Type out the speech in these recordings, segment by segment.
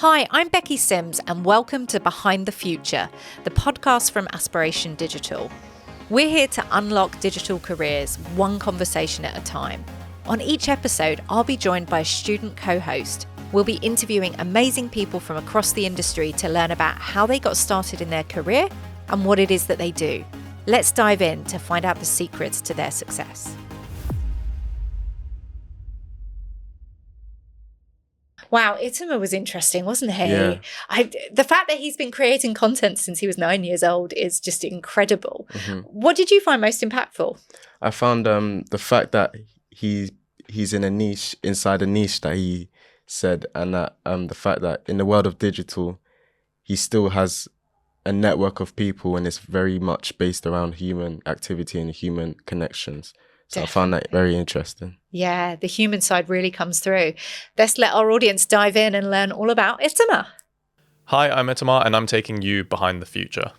Hi, I'm Becky Sims and welcome to Behind the Future, the podcast from Aspiration Digital. We're here to unlock digital careers, one conversation at a time. On each episode, I'll be joined by a student co-host. We'll be interviewing amazing people from across the industry to learn about how they got started in their career and what it is that they do. Let's dive in to find out the secrets to their success. Wow, Itamar was interesting, wasn't he? Yeah. The fact that he's been creating content since he was 9 years old is just incredible. Mm-hmm. What did you find most impactful? I found the fact that he's in a niche, inside a niche that he said, and that the fact that in the world of digital, he still has a network of people and it's very much based around human activity and human connections. So Definitely. I found that very interesting. Yeah, the human side really comes through. Let's let our audience dive in and learn all about Itamar. Hi, I'm Itamar and I'm taking you behind the future.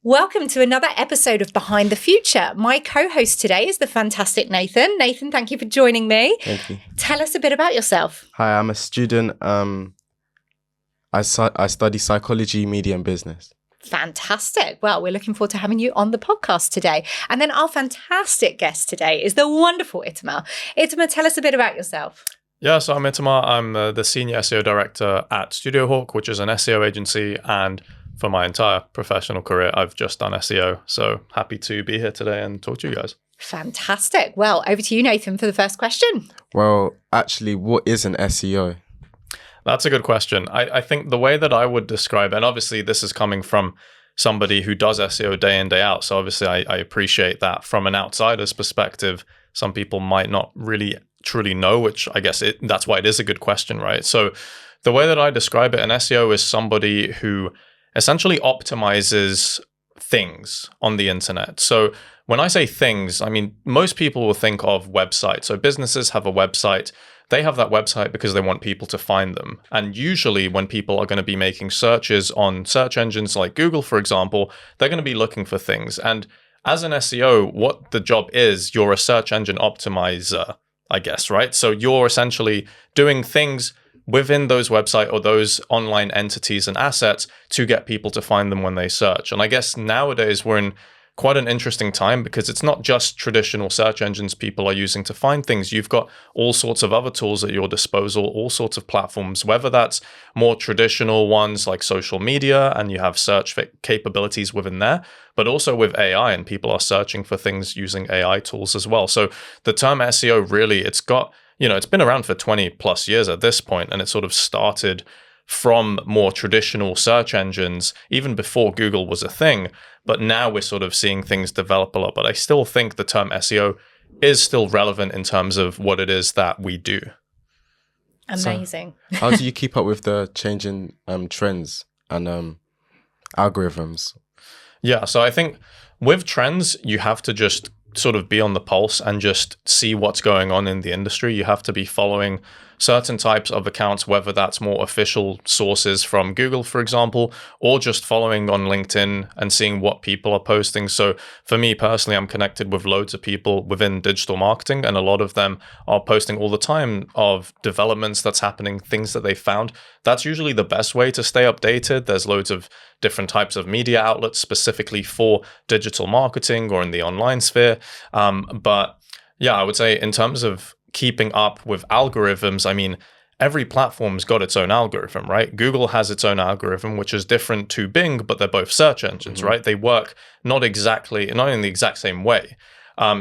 Welcome to another episode of Behind the Future. My co-host today is the fantastic Nathan. Nathan, thank you for joining me. Thank you. Tell us a bit about yourself. Hi, I'm a student. I study psychology, media and business. Fantastic. Well, we're looking forward to having you on the podcast today. And then our fantastic guest today is the wonderful Itamar. Itamar, tell us a bit about yourself. Yeah, so I'm Itamar. I'm the Senior SEO Director at Studio Hawk, which is an SEO agency. And for my entire professional career, I've just done SEO. So happy to be here today and talk to you guys. Fantastic. Well, over to you, Nathan, for the first question. Well, actually, what is an SEO? That's a good question. I think the way that I would describe it, and obviously this is coming from somebody who does SEO day in, day out. So obviously I appreciate that from an outsider's perspective. Some people might not really truly know, which I guess that's why it is a good question, right? So the way that I describe it, an SEO is somebody who essentially optimizes things on the internet. So when I say things, I mean, most people will think of websites. So businesses have a website. They have that website because they want people to find them. And usually when people are going to be making searches on search engines like Google, for example, they're going to be looking for things. And as an SEO, what the job is, you're a search engine optimizer, I guess, right? So you're essentially doing things within those website or those online entities and assets to get people to find them when they search. And I guess nowadays we're in quite an interesting time because it's not just traditional search engines people are using to find things. You've got all sorts of other tools at your disposal, all sorts of platforms, whether that's more traditional ones like social media and you have search capabilities within there, but also with AI and people are searching for things using AI tools as well. So the term SEO really, it's been around for 20 plus years at this point, and it sort of started from more traditional search engines, even before Google was a thing. But now we're sort of seeing things develop a lot. But I still think the term SEO is still relevant in terms of what it is that we do. Amazing. So how do you keep up with the changing trends and algorithms? Yeah, so I think with trends, you have to just sort of be on the pulse and just see what's going on in the industry. You have to be following certain types of accounts, whether that's more official sources from Google, for example, or just following on LinkedIn and seeing what people are posting. So for me personally, I'm connected with loads of people within digital marketing, and a lot of them are posting all the time of developments that's happening, things that they found. That's usually the best way to stay updated. There's loads of different types of media outlets specifically for digital marketing or in the online sphere. But yeah, I would say in terms of keeping up with algorithms, I mean, every platform's got its own algorithm, right? Google has its own algorithm, which is different to Bing, but they're both search engines, right? They work not in the exact same way.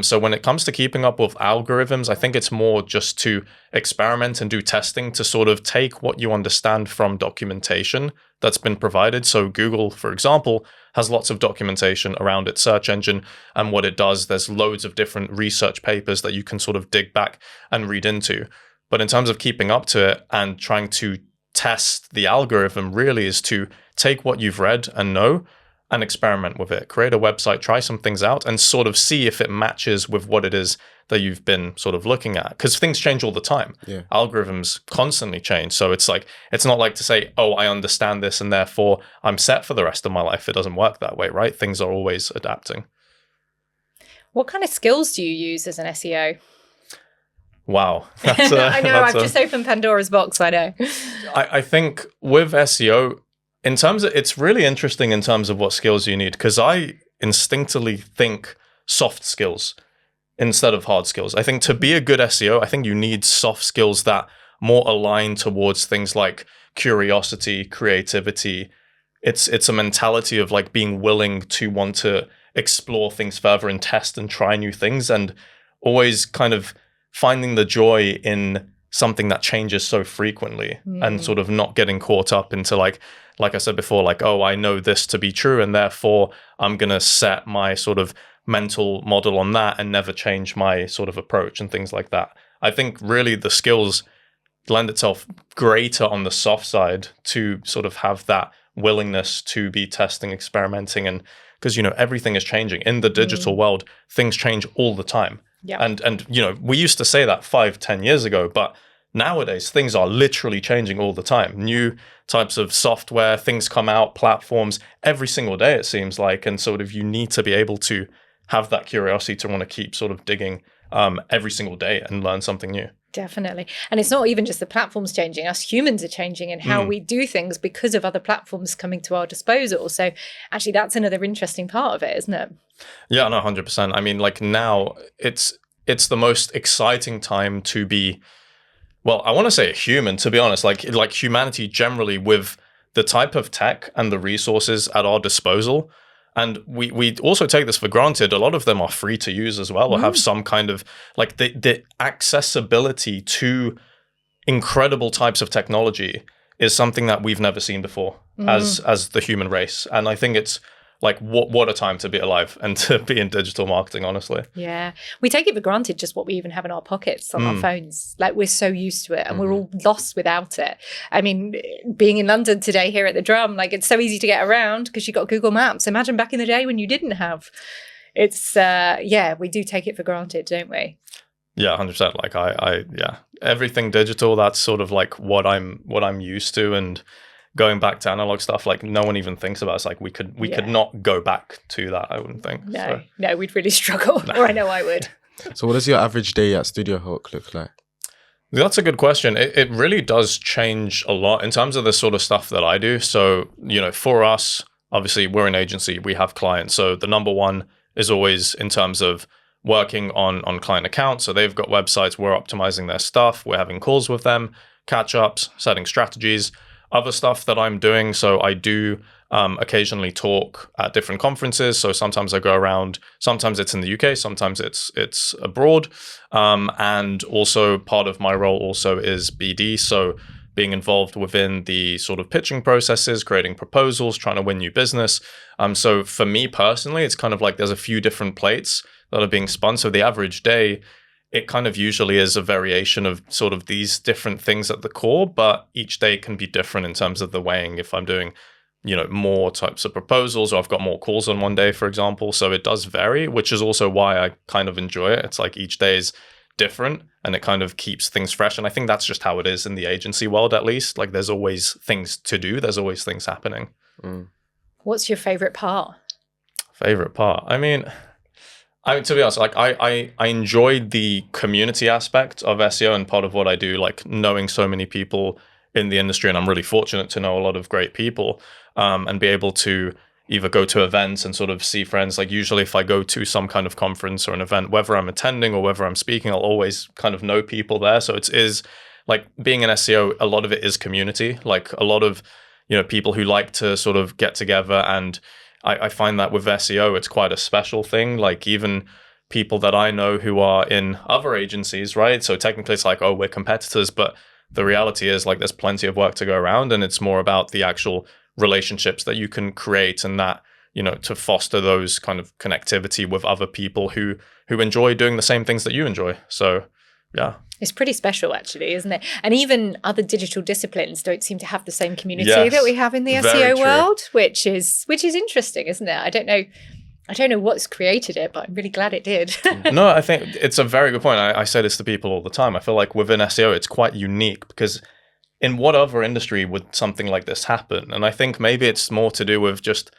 So when it comes to keeping up with algorithms, I think it's more just to experiment and do testing to sort of take what you understand from documentation that's been provided. So Google, for example, has lots of documentation around its search engine and what it does. There's loads of different research papers that you can sort of dig back and read into. But in terms of keeping up to it and trying to test the algorithm really is to take what you've read and know and experiment with it. Create a website, try some things out and sort of see if it matches with what it is that you've been sort of looking at. Because things change all the time. Yeah. Algorithms constantly change. So it's not like to say, oh, I understand this and therefore I'm set for the rest of my life. It doesn't work that way, right? Things are always adapting. What kind of skills do you use as an SEO? Wow. I know, I've just opened Pandora's box, I know. I think with SEO, in terms of, it's really interesting in terms of what skills you need, because I instinctively think soft skills instead of hard skills. I think to be a good SEO, I think you need soft skills that more align towards things like curiosity, creativity. It's a mentality of like being willing to want to explore things further and test and try new things, and always kind of finding the joy in something that changes so frequently, and sort of not getting caught up into like I said before, like, oh, I know this to be true, and therefore I'm going to set my sort of mental model on that and never change my sort of approach and things like that. I think really the skills lend itself greater on the soft side to sort of have that willingness to be testing, experimenting, and because, you know, everything is changing in the digital world. Things change all the time. Yeah. And you know, we used to say that 5-10 years ago, but nowadays things are literally changing all the time. New types of software, things come out, platforms every single day, it seems like. And sort of you need to be able to have that curiosity to want to keep sort of digging every single day and learn something new. Definitely. And it's not even just the platforms changing, us humans are changing and how we do things because of other platforms coming to our disposal. So actually that's another interesting part of it, isn't it? Yeah, no, 100%. I mean, like now it's the most exciting time to be, well, I want to say a human, to be honest, like humanity generally, with the type of tech and the resources at our disposal. And we also take this for granted. A lot of them are free to use as well, or have some kind of like the accessibility to incredible types of technology is something that we've never seen before as the human race. And I think it's like, what a time to be alive and to be in digital marketing, honestly. Yeah. We take it for granted just what we even have in our pockets on our phones. Like we're so used to it and we're all lost without it. I mean, being in London today here at the Drum, like it's so easy to get around because you got Google Maps. Imagine back in the day when you didn't have. It's, we do take it for granted, don't we? Yeah, 100%. Like yeah, everything digital, that's sort of like what I'm used to. And going back to analog stuff, like no one even thinks about it. It's like we could not go back to that, I wouldn't think. No, we'd really struggle. Or I know I would. So what does your average day at Studio Hawk look like? That's a good question. It really does change a lot in terms of the sort of stuff that I do. So, you know, for us, obviously we're an agency, we have clients. So the number one is always in terms of working on client accounts. So they've got websites, we're optimizing their stuff, we're having calls with them, catch-ups, setting strategies. Other stuff that I'm doing, so I do occasionally talk at different conferences. So sometimes I go around, sometimes it's in the UK, sometimes it's abroad. And also part of my role also is BD, so being involved within the sort of pitching processes, creating proposals, trying to win new business. So for me personally, it's kind of like there's a few different plates that are being spun. So the average day, it kind of usually is a variation of sort of these different things at the core, but each day can be different in terms of the weighing. If I'm doing, you know, more types of proposals, or I've got more calls on one day, for example. So it does vary, which is also why I kind of enjoy it. It's like each day is different and it kind of keeps things fresh. And I think that's just how it is in the agency world, at least. Like there's always things to do. There's always things happening. What's your favorite part? Favorite part? I mean, to be honest, like I enjoyed the community aspect of SEO, and part of what I do, like knowing so many people in the industry, and I'm really fortunate to know a lot of great people, and be able to either go to events and sort of see friends. Like usually if I go to some kind of conference or an event, whether I'm attending or whether I'm speaking, I'll always kind of know people there. So it is like being an SEO, a lot of it is community, like a lot of, you know, people who like to sort of get together. And I find that with SEO, it's quite a special thing. Like even people that I know who are in other agencies, right? So technically it's like, oh, we're competitors, but the reality is like there's plenty of work to go around, and it's more about the actual relationships that you can create, and that, you know, to foster those kind of connectivity with other people who enjoy doing the same things that you enjoy. So yeah. It's pretty special, actually, isn't it? And even other digital disciplines don't seem to have the same community that we have in the SEO world, which is interesting, isn't it? I don't know what's created it, but I'm really glad it did. No, I think it's a very good point. I say this to people all the time. I feel like within SEO, it's quite unique, because in what other industry would something like this happen? And I think maybe it's more to do with just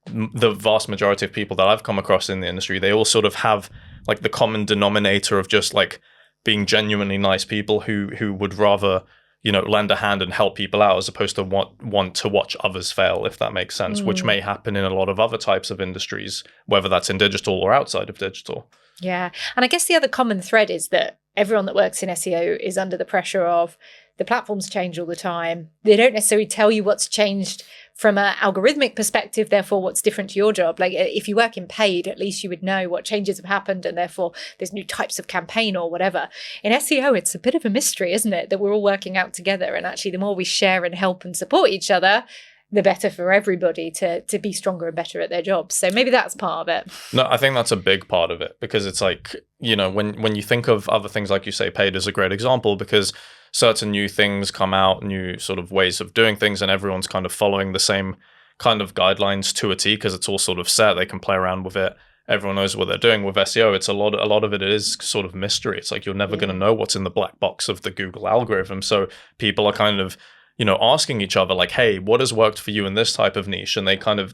the vast majority of people that I've come across in the industry. They all sort of have like the common denominator of just like being genuinely nice people who would rather, lend a hand and help people out as opposed to want to watch others fail, if that makes sense, which may happen in a lot of other types of industries, whether that's in digital or outside of digital. Yeah. And I guess the other common thread is that everyone that works in SEO is under the pressure of the platforms change all the time. They don't necessarily tell you what's changed from an algorithmic perspective, therefore what's different to your job. Like if you work in paid, at least you would know what changes have happened and therefore there's new types of campaign or whatever. In SEO, it's a bit of a mystery, isn't it? That we're all working out together. And actually, the more we share and help and support each other, the better for everybody to be stronger and better at their jobs. So maybe that's part of it. No, I think that's a big part of it, because it's like, when you think of other things, like you say, paid is a great example, because certain new things come out, new sort of ways of doing things, and everyone's kind of following the same kind of guidelines to a T, because it's all sort of set. They can play around with it. Everyone knows what they're doing. With SEO, it's a lot of it is sort of mystery. It's like you're never going to know what's in the black box of the Google algorithm. So people are kind of asking each other like, hey, what has worked for you in this type of niche? And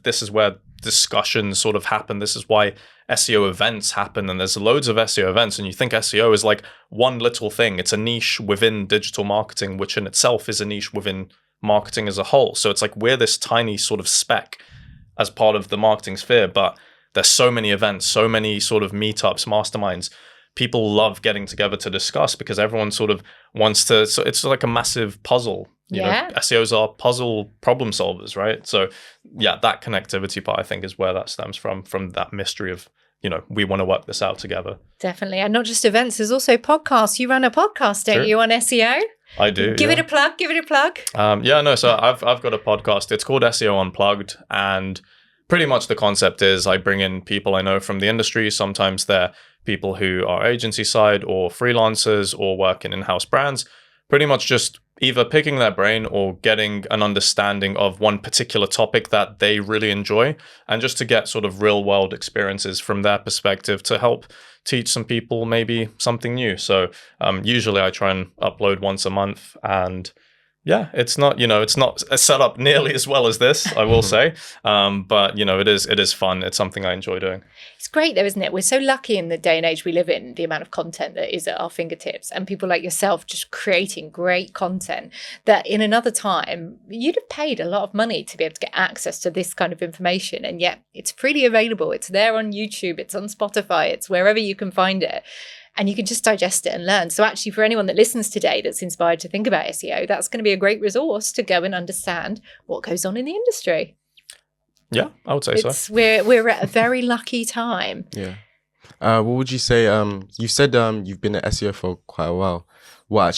this is where discussions sort of happen. This is why SEO events happen. And there's loads of SEO events. And you think SEO is like one little thing. It's a niche within digital marketing, which in itself is a niche within marketing as a whole. So it's like we're this tiny sort of speck as part of the marketing sphere. But there's so many events, so many sort of meetups, masterminds. People love getting together to discuss because everyone sort of wants to. So it's like a massive puzzle. SEOs are puzzle problem solvers, right? So yeah, that connectivity part, I think, is where that stems from that mystery of, we want to work this out together. Definitely. And not just events, there's also podcasts. You run a podcast, don't you, on SEO? I do. Give it a plug. So I've got a podcast. It's called SEO Unplugged. And pretty much the concept is I bring in people I know from the industry. Sometimes they're people who are agency side or freelancers or work in in-house brands, pretty much just either picking their brain or getting an understanding of one particular topic that they really enjoy, and just to get sort of real world experiences from their perspective to help teach some people maybe something new. So usually I try and upload once a month, and yeah, it's not set up nearly as well as this, I will say. But it is fun. It's something I enjoy doing. It's great though, isn't it? We're so lucky in the day and age we live in, the amount of content that is at our fingertips, and people like yourself just creating great content that in another time, you'd have paid a lot of money to be able to get access to this kind of information. And yet it's freely available. It's there on YouTube, it's on Spotify, it's wherever you can find it. And you can just digest it and learn. So actually, for anyone that listens today that's inspired to think about SEO, that's going to be a great resource to go and understand what goes on in the industry. Yeah, I would say so. We're at a very lucky time. Yeah. What would you say? You said you've been at SEO for quite a while. How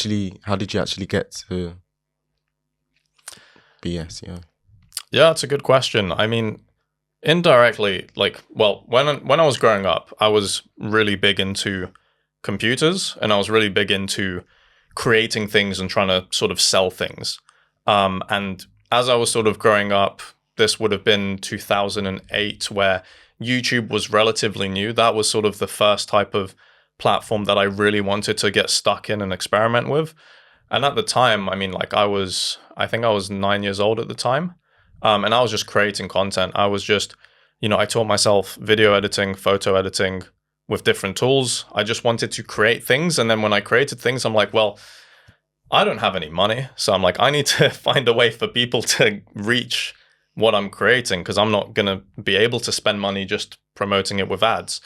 did you actually get to be SEO? Yeah, it's a good question. I mean, indirectly, when I was growing up, I was really big into computers, and I was really big into creating things and trying to sort of sell things. And as I was sort of growing up, this would have been 2008, where YouTube was relatively new. That was sort of the first type of platform that I really wanted to get stuck in and experiment with. And at the time, I mean, I think I was 9 years old at the time. And I was just creating content. I was just, I taught myself video editing, photo editing, with different tools. I just wanted to create things. And then when I created things, I'm like, well, I don't have any money. So I'm like, I need to find a way for people to reach what I'm creating, because I'm not going to be able to spend money just promoting it with ads.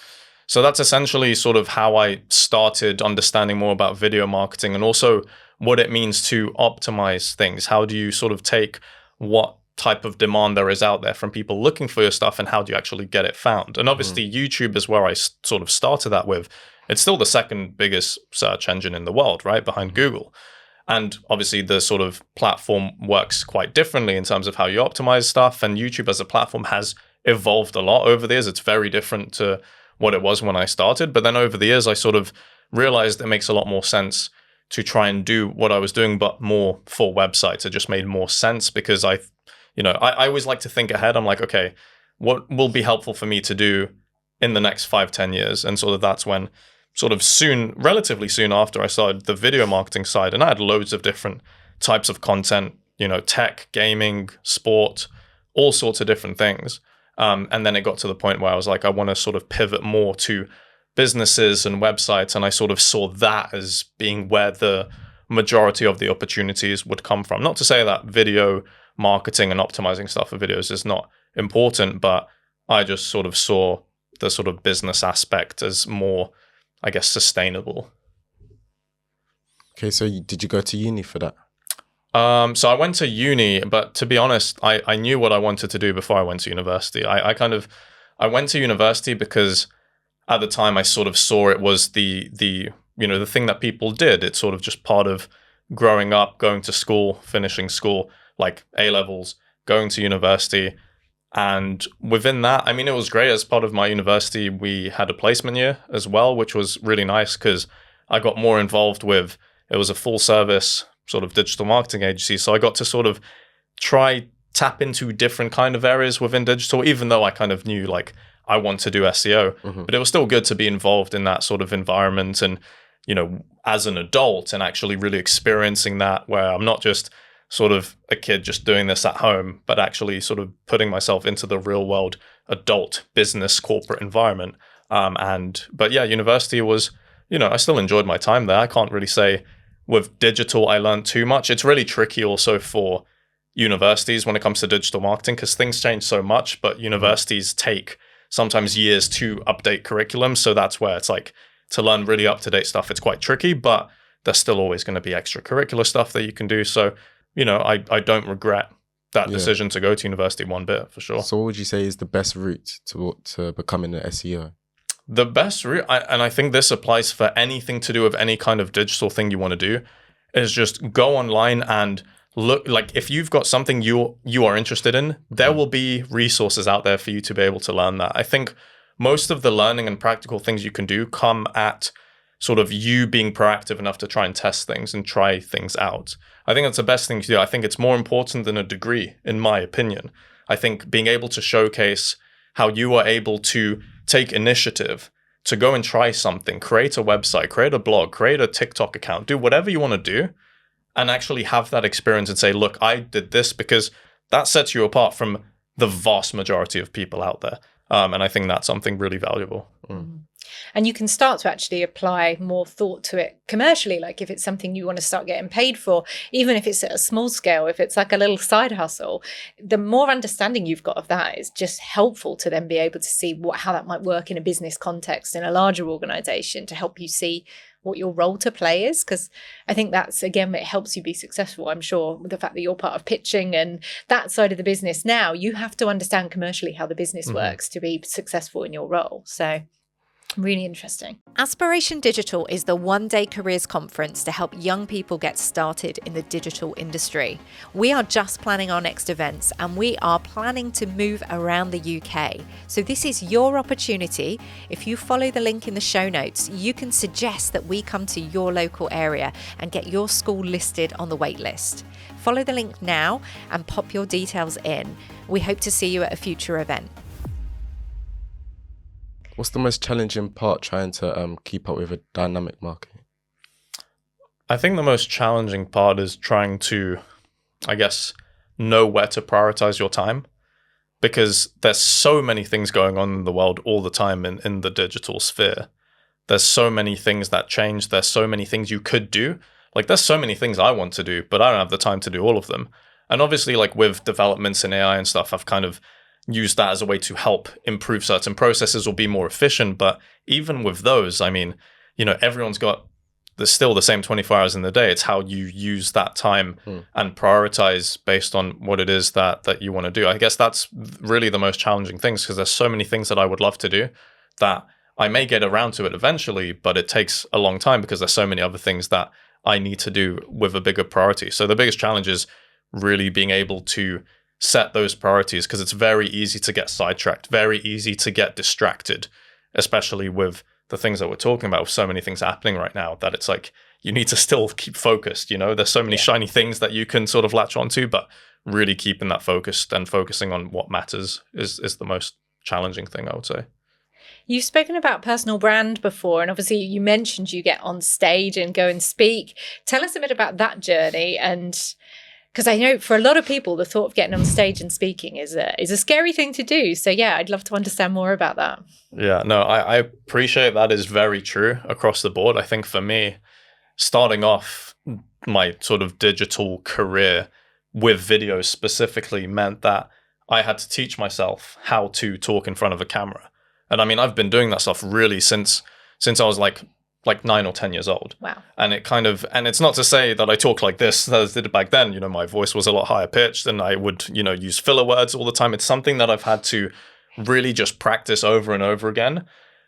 So that's essentially sort of how I started understanding more about video marketing, and also what it means to optimize things. How do you sort of take what type of demand there is out there from people looking for your stuff, and how do you actually get it found? And obviously YouTube is where I sort of started that with. It's still the second biggest search engine in the world, right, behind Google. And obviously the sort of platform works quite differently in terms of how you optimize stuff, and YouTube as a platform has evolved a lot over the years. It's very different to what it was when I started, but then over the years I sort of realized it makes a lot more sense to try and do what I was doing, but more for websites. It just made more sense, because I always like to think ahead. I'm like, okay, what will be helpful for me to do in the next 5-10 years? And sort of that's when sort of relatively soon after, I started the video marketing side, and I had loads of different types of content, tech, gaming, sport, all sorts of different things. And then it got to the point where I was like, I want to sort of pivot more to businesses and websites, and I sort of saw that as being where the majority of the opportunities would come from. Not to say that video marketing and optimizing stuff for videos is not important, but I just sort of saw the sort of business aspect as more, I guess, sustainable. Okay, so did you go to uni for that? So I went to uni, but to be honest, I knew what I wanted to do before I went to university. I went to university because at the time I sort of saw it was the thing that people did. It's sort of just part of growing up, going to school, finishing school, like A-levels, going to university. And within that, I mean, it was great. As part of my university, we had a placement year as well, which was really nice because I got more involved with, it was a full service sort of digital marketing agency. So I got to sort of tap into different kind of areas within digital, even though I kind of knew like I want to do SEO, but it was still good to be involved in that sort of environment and, as an adult and actually really experiencing that where I'm not just sort of a kid just doing this at home, but actually sort of putting myself into the real world adult business corporate environment. But yeah, university was, I still enjoyed my time there. I can't really say with digital, I learned too much. It's really tricky also for universities when it comes to digital marketing because things change so much, but universities take sometimes years to update curriculum. So that's where it's like to learn really up-to-date stuff, it's quite tricky, but there's still always going to be extracurricular stuff that you can do. So, I don't regret that decision to go to university one bit for sure. So what would you say is the best route to becoming an SEO? The best route, and I think this applies for anything to do with any kind of digital thing you want to do, is just go online and look. Like if you've got something you are interested in, there will be resources out there for you to be able to learn that. I think most of the learning and practical things you can do come at sort of you being proactive enough to try and test things and try things out. I think that's the best thing to do. I think it's more important than a degree, in my opinion. I think being able to showcase how you are able to take initiative to go and try something, create a website, create a blog, create a TikTok account, do whatever you want to do and actually have that experience and say, look, I did this, because that sets you apart from the vast majority of people out there. And I think that's something really valuable. And you can start to actually apply more thought to it commercially, like if it's something you want to start getting paid for, even if it's at a small scale, if it's like a little side hustle, the more understanding you've got of that is just helpful to then be able to see how that might work in a business context, in a larger organization, to help you see what your role to play is. Because I think that's, again, it helps you be successful. I'm sure with the fact that you're part of pitching and that side of the business now, you have to understand commercially how the business works to be successful in your role. So really interesting. Aspiration Digital is the one-day careers conference to help young people get started in the digital industry. We are just planning our next events and we are planning to move around the UK. So this is your opportunity. If you follow the link in the show notes, you can suggest that we come to your local area and get your school listed on the wait list. Follow the link now and pop your details in. We hope to see you at a future event. What's the most challenging part trying to keep up with a dynamic market? I think the most challenging part is trying to, I guess, know where to prioritize your time, because there's so many things going on in the world all the time in the digital sphere. There's so many things that change. There's so many things you could do. Like there's so many things I want to do, but I don't have the time to do all of them. And obviously, like with developments in AI and stuff, I've kind of use that as a way to help improve certain processes or be more efficient. But even with those, I mean, everyone's got still the same 24 hours in the day. It's how you use that time and prioritize based on what it is that you want to do. I guess that's really the most challenging things, because there's so many things that I would love to do that I may get around to it eventually, but it takes a long time because there's so many other things that I need to do with a bigger priority. So the biggest challenge is really being able to set those priorities, because it's very easy to get sidetracked, very easy to get distracted, especially with the things that we're talking about, with so many things happening right now, that it's like you need to still keep focused. There's so many shiny things that you can sort of latch onto, but really keeping that focused and focusing on what matters is the most challenging thing, I would say. You've spoken about personal brand before, and obviously you mentioned you get on stage and go and speak. Tell us a bit about that journey and Because I know for a lot of people, the thought of getting on stage and speaking is a scary thing to do. So yeah, I'd love to understand more about that. Yeah, no, I appreciate that is very true across the board. I think for me, starting off my sort of digital career with videos specifically meant that I had to teach myself how to talk in front of a camera. And I mean, I've been doing that stuff really since I was like 9 or 10 years old. Wow. And it's not to say that I talk like this as I did back then. You know, my voice was a lot higher pitched and I would, use filler words all the time. It's something that I've had to really just practice over and over again.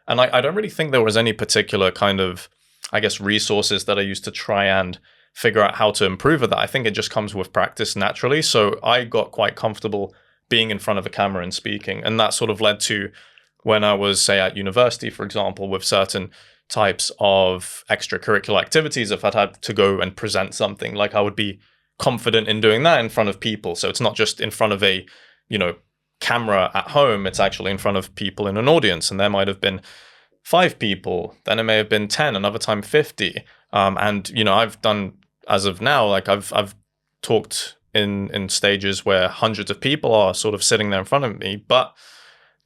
And I don't really think there was any particular kind of, I guess, resources that I used to try and figure out how to improve at that. I think it just comes with practice naturally. So I got quite comfortable being in front of a camera and speaking. And that sort of led to when I was, say, at university, for example, with certain types of extracurricular activities, if I'd had to go and present something, like I would be confident in doing that in front of people. So it's not just in front of a, camera at home, it's actually in front of people in an audience. And there might have been 5 people, then it may have been 10, another time 50. And, I've done, as of now, like I've talked in stages where hundreds of people are sort of sitting there in front of me, but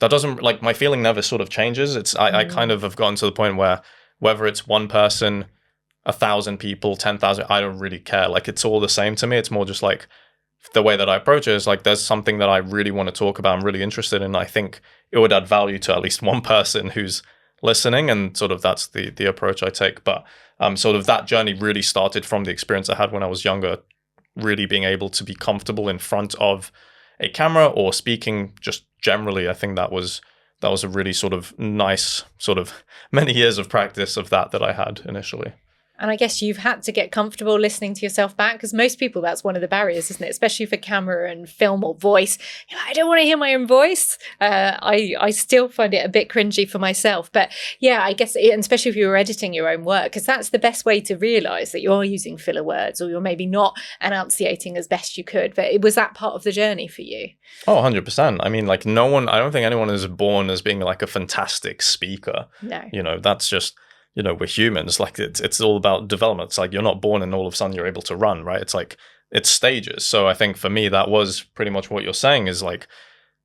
that doesn't, like, my feeling never sort of changes. It's I kind of have gotten to the point where whether it's one person, 1,000 people, 10,000, I don't really care. Like, it's all the same to me. It's more just like the way that I approach it is like, there's something that I really want to talk about, I'm really interested in. I think it would add value to at least one person who's listening, and sort of that's the approach I take. But sort of that journey really started from the experience I had when I was younger, really being able to be comfortable in front of a camera or speaking just generally. I think that was a really sort of nice sort of many years of practice of that I had initially. And I guess you've had to get comfortable listening to yourself back, because most people, that's one of the barriers, isn't it? Especially for camera and film or voice. I don't want to hear my own voice. I still find it a bit cringy for myself. But yeah, I guess, and especially if you're editing your own work, because that's the best way to realize that you're using filler words or you're maybe not enunciating as best you could. But was that part of the journey for you? Oh, 100%. I mean, like, I don't think anyone is born as being like a fantastic speaker. No. That's just, we're humans. Like, it's all about development. It's like you're not born and all of a sudden you're able to run, right? It's like, it's stages. So I think for me, that was pretty much what you're saying, is like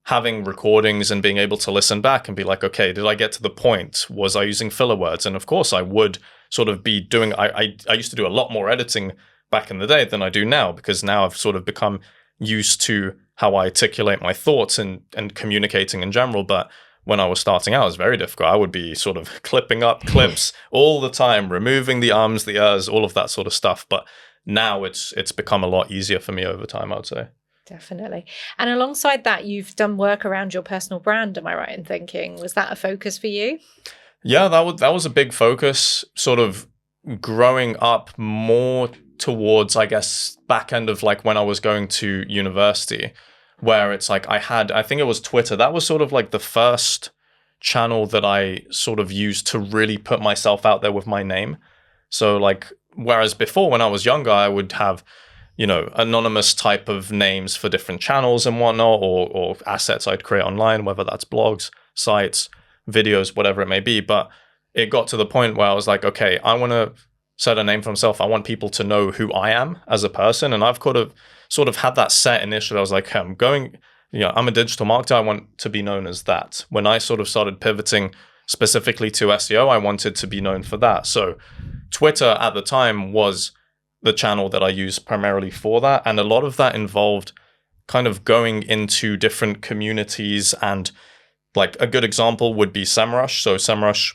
having recordings and being able to listen back and be like, okay, did I get to the point? Was I using filler words? And of course I would sort of be doing, I used to do a lot more editing back in the day than I do now, because now I've sort of become used to how I articulate my thoughts and communicating in general. But when I was starting out, it was very difficult. I would be sort of clipping up clips all the time, removing the ums, the ers, all of that sort of stuff. But now it's become a lot easier for me over time, I would say. Definitely. And alongside that, you've done work around your personal brand. Am I right in thinking? Was that a focus for you? Yeah, that was a big focus, sort of growing up more towards, I guess, back end of like when I was going to university, where it's like I think it was Twitter. That was sort of like the first channel that I sort of used to really put myself out there with my name. So like, whereas before when I was younger, I would have, anonymous type of names for different channels and whatnot, or assets I'd create online, whether that's blogs, sites, videos, whatever it may be. But it got to the point where I was like, okay, I want to set a name for myself. I want people to know who I am as a person. And I've sort of had that set initially. I was like, I'm a digital marketer. I want to be known as that. When I sort of started pivoting specifically to SEO, I wanted to be known for that. So Twitter at the time was the channel that I used primarily for that. And a lot of that involved kind of going into different communities. And like a good example would be SEMrush. So SEMrush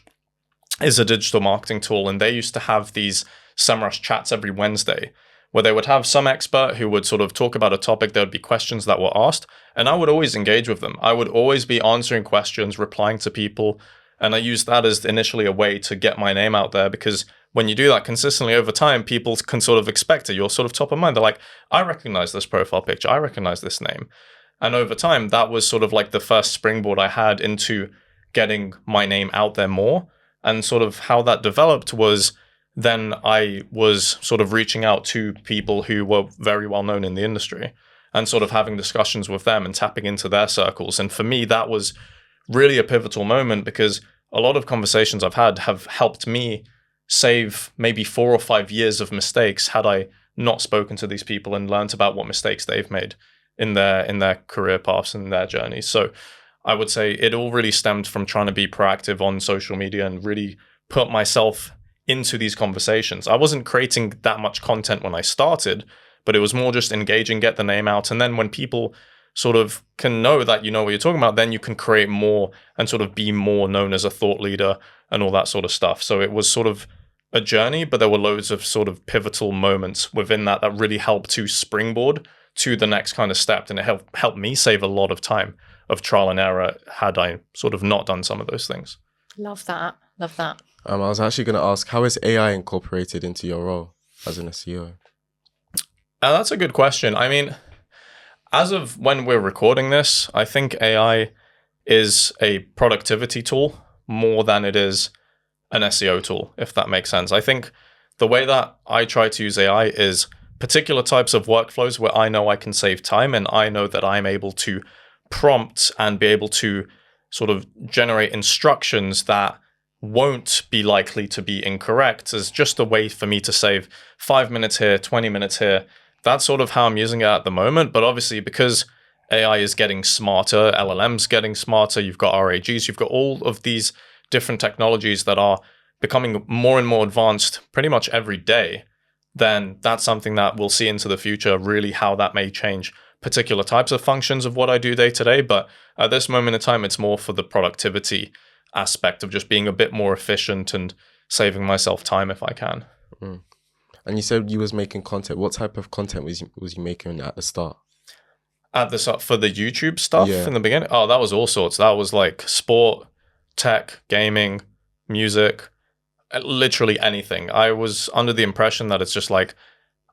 is a digital marketing tool, and they used to have these SEMrush chats every Wednesday, where they would have some expert who would sort of talk about a topic. There would be questions that were asked, and I would always engage with them. I would always be answering questions, replying to people, and I used that as initially a way to get my name out there, because when you do that consistently over time, people can sort of expect it. You're sort of top of mind. They're like, I recognize this profile picture. I recognize this name. And over time, that was sort of like the first springboard I had into getting my name out there more. And sort of how that developed was then I was sort of reaching out to people who were very well known in the industry and sort of having discussions with them and tapping into their circles. And for me, that was really a pivotal moment, because a lot of conversations I've had have helped me save maybe 4 or 5 years of mistakes had I not spoken to these people and learnt about what mistakes they've made in their career paths and their journeys. So I would say it all really stemmed from trying to be proactive on social media and really put myself into these conversations. I wasn't creating that much content when I started, but it was more just engaging, get the name out. And then when people sort of can know that you know what you're talking about, then you can create more and sort of be more known as a thought leader and all that sort of stuff. So it was sort of a journey, but there were loads of sort of pivotal moments within that really helped to springboard to the next kind of step. And it helped me save a lot of time of trial and error had I sort of not done some of those things. Love that. Love that. I was actually going to ask, how is AI incorporated into your role as an SEO? That's a good question. I mean, as of when we're recording this, I think AI is a productivity tool more than it is an SEO tool, if that makes sense. I think the way that I try to use AI is particular types of workflows where I know I can save time and I know that I'm able to prompt and be able to sort of generate instructions that won't be likely to be incorrect as just a way for me to save 5 minutes here, 20 minutes here. That's sort of how I'm using it at the moment. But obviously, because AI is getting smarter, LLMs getting smarter, you've got RAGs, you've got all of these different technologies that are becoming more and more advanced pretty much every day, then that's something that we'll see into the future, really how that may change particular types of functions of what I do day to day. But at this moment in time, it's more for the productivity aspect of just being a bit more efficient and saving myself time if I can. Mm. And you said you was making content. What type of content was you making at the start? At the start for the YouTube stuff in the beginning? Oh, that was all sorts. That was like sport, tech, gaming, music, literally anything. I was under the impression that it's just like,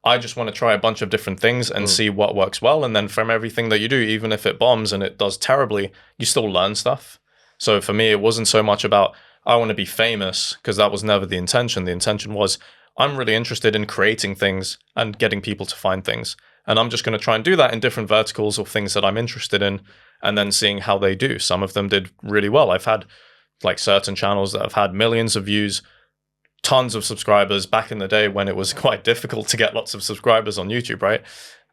I just want to try a bunch of different things and see what works well. And then from everything that you do, even if it bombs and it does terribly, you still learn stuff. So for me, it wasn't so much about, I want to be famous, because that was never the intention. The intention was, I'm really interested in creating things and getting people to find things. And I'm just going to try and do that in different verticals or things that I'm interested in, and then seeing how they do. Some of them did really well. I've had like certain channels that have had millions of views, tons of subscribers back in the day when it was quite difficult to get lots of subscribers on YouTube, right?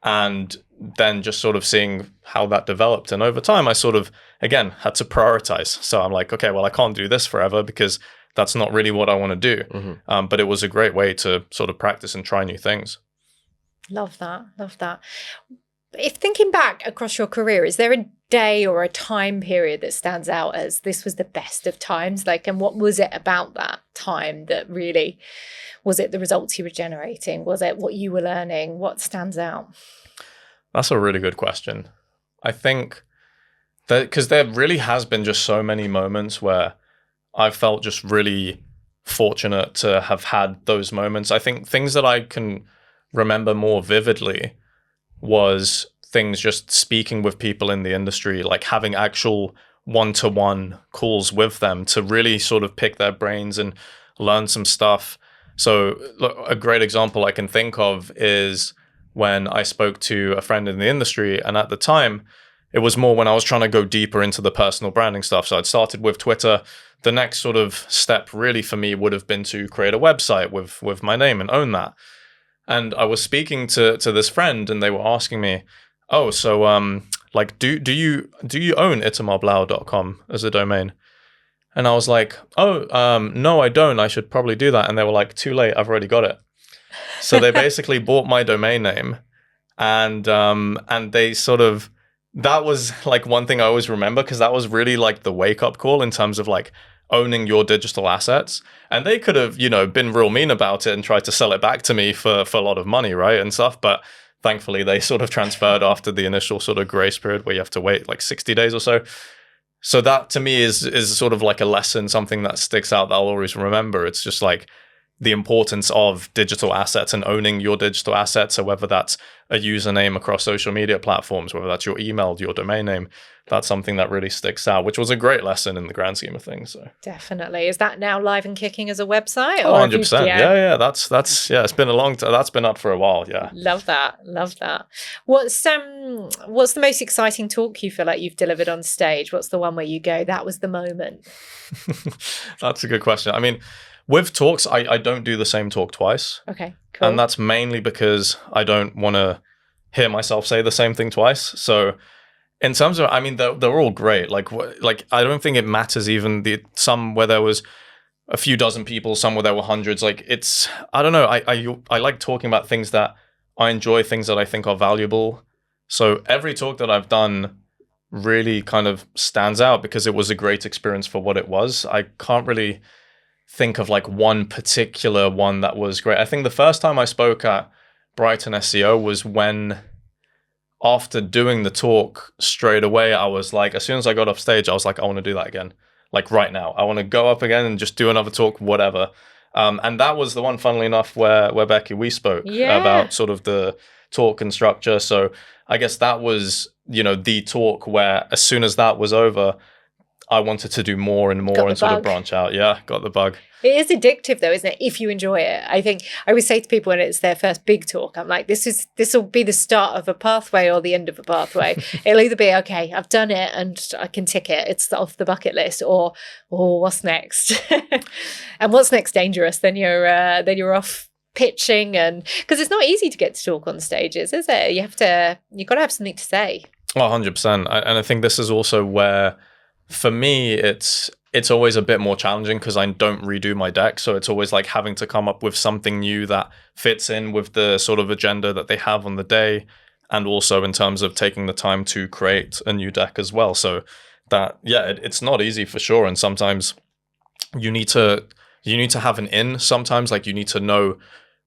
And then just sort of seeing how that developed. And over time, I sort of, again, had to prioritize. So I'm like, okay, well, I can't do this forever because that's not really what I want to do. Mm-hmm. But it was a great way to sort of practice and try new things. Love that. Love that. If thinking back across your career, is there a day or a time period that stands out as this was the best of times? Like, and what was it about that time that really, was it the results you were generating? Was it what you were learning? What stands out? That's a really good question. I think that because there really has been just so many moments where I felt just really fortunate to have had those moments. I think things that I can remember more vividly was things just speaking with people in the industry, like having actual one-to-one calls with them to really sort of pick their brains and learn some stuff. So look, a great example I can think of is when I spoke to a friend in the industry, and at the time, it was more when I was trying to go deeper into the personal branding stuff. So I'd started with Twitter. The next sort of step really for me would have been to create a website with my name and own that. And I was speaking to this friend, and they were asking me, "Oh, so like, do you own itamarblauer.com as a domain?" And I was like, "Oh, no, I don't. I should probably do that." And they were like, "Too late. I've already got it." So they basically bought my domain name, and they sort of, that was like one thing I always remember, because that was really like the wake up call in terms of like owning your digital assets. And they could have, been real mean about it and tried to sell it back to me for a lot of money, right, and stuff. But thankfully, they sort of transferred after the initial sort of grace period where you have to wait like 60 days or so. So that to me is sort of like a lesson, something that sticks out that I'll always remember. It's just like the importance of digital assets and owning your digital assets. So whether that's a username across social media platforms, whether that's your email, your domain name, that's something that really sticks out, which was a great lesson in the grand scheme of things. So definitely. Is that now live and kicking as a website? Oh, 100%. Yeah. That's it's been a long time. That's been up for a while. Yeah. Love that. What's the most exciting talk you feel like you've delivered on stage? What's the one where you go, that was the moment? That's a good question. I mean, With talks, I don't do the same talk twice. Okay, cool. And that's mainly because I don't want to hear myself say the same thing twice. So in terms of, I mean, they're all great. Like I don't think it matters even some where there was a few dozen people, some where there were hundreds. Like I don't know. I like talking about things that I enjoy, things that I think are valuable. So every talk that I've done really kind of stands out because it was a great experience for what it was. I can't really think of like one particular one that was great. I think the first time I spoke at Brighton SEO was when, after doing the talk straight away, I was like, as soon as I got off stage, I was like, I want to do that again. Like right now, I want to go up again and just do another talk, whatever. And that was the one, funnily enough, where Becky, we spoke about sort of the talk and structure. So I guess that was, the talk where as soon as that was over, I wanted to do more and more and sort of branch out. Yeah, got the bug. It is addictive though, isn't it? If you enjoy it. I think I always say to people when it's their first big talk, I'm like, this will be the start of a pathway or the end of a pathway. It'll either be, okay, I've done it and I can tick it, it's off the bucket list, or what's next? And what's next dangerous? Then you're off pitching, and because it's not easy to get to talk on stages, is it? You've got to have something to say. Oh, 100%. And I think this is also where, for me, it's always a bit more challenging because I don't redo my deck. So it's always like having to come up with something new that fits in with the sort of agenda that they have on the day. And also in terms of taking the time to create a new deck as well. So that, it's not easy for sure. And sometimes you need to have an in. Sometimes like you need to know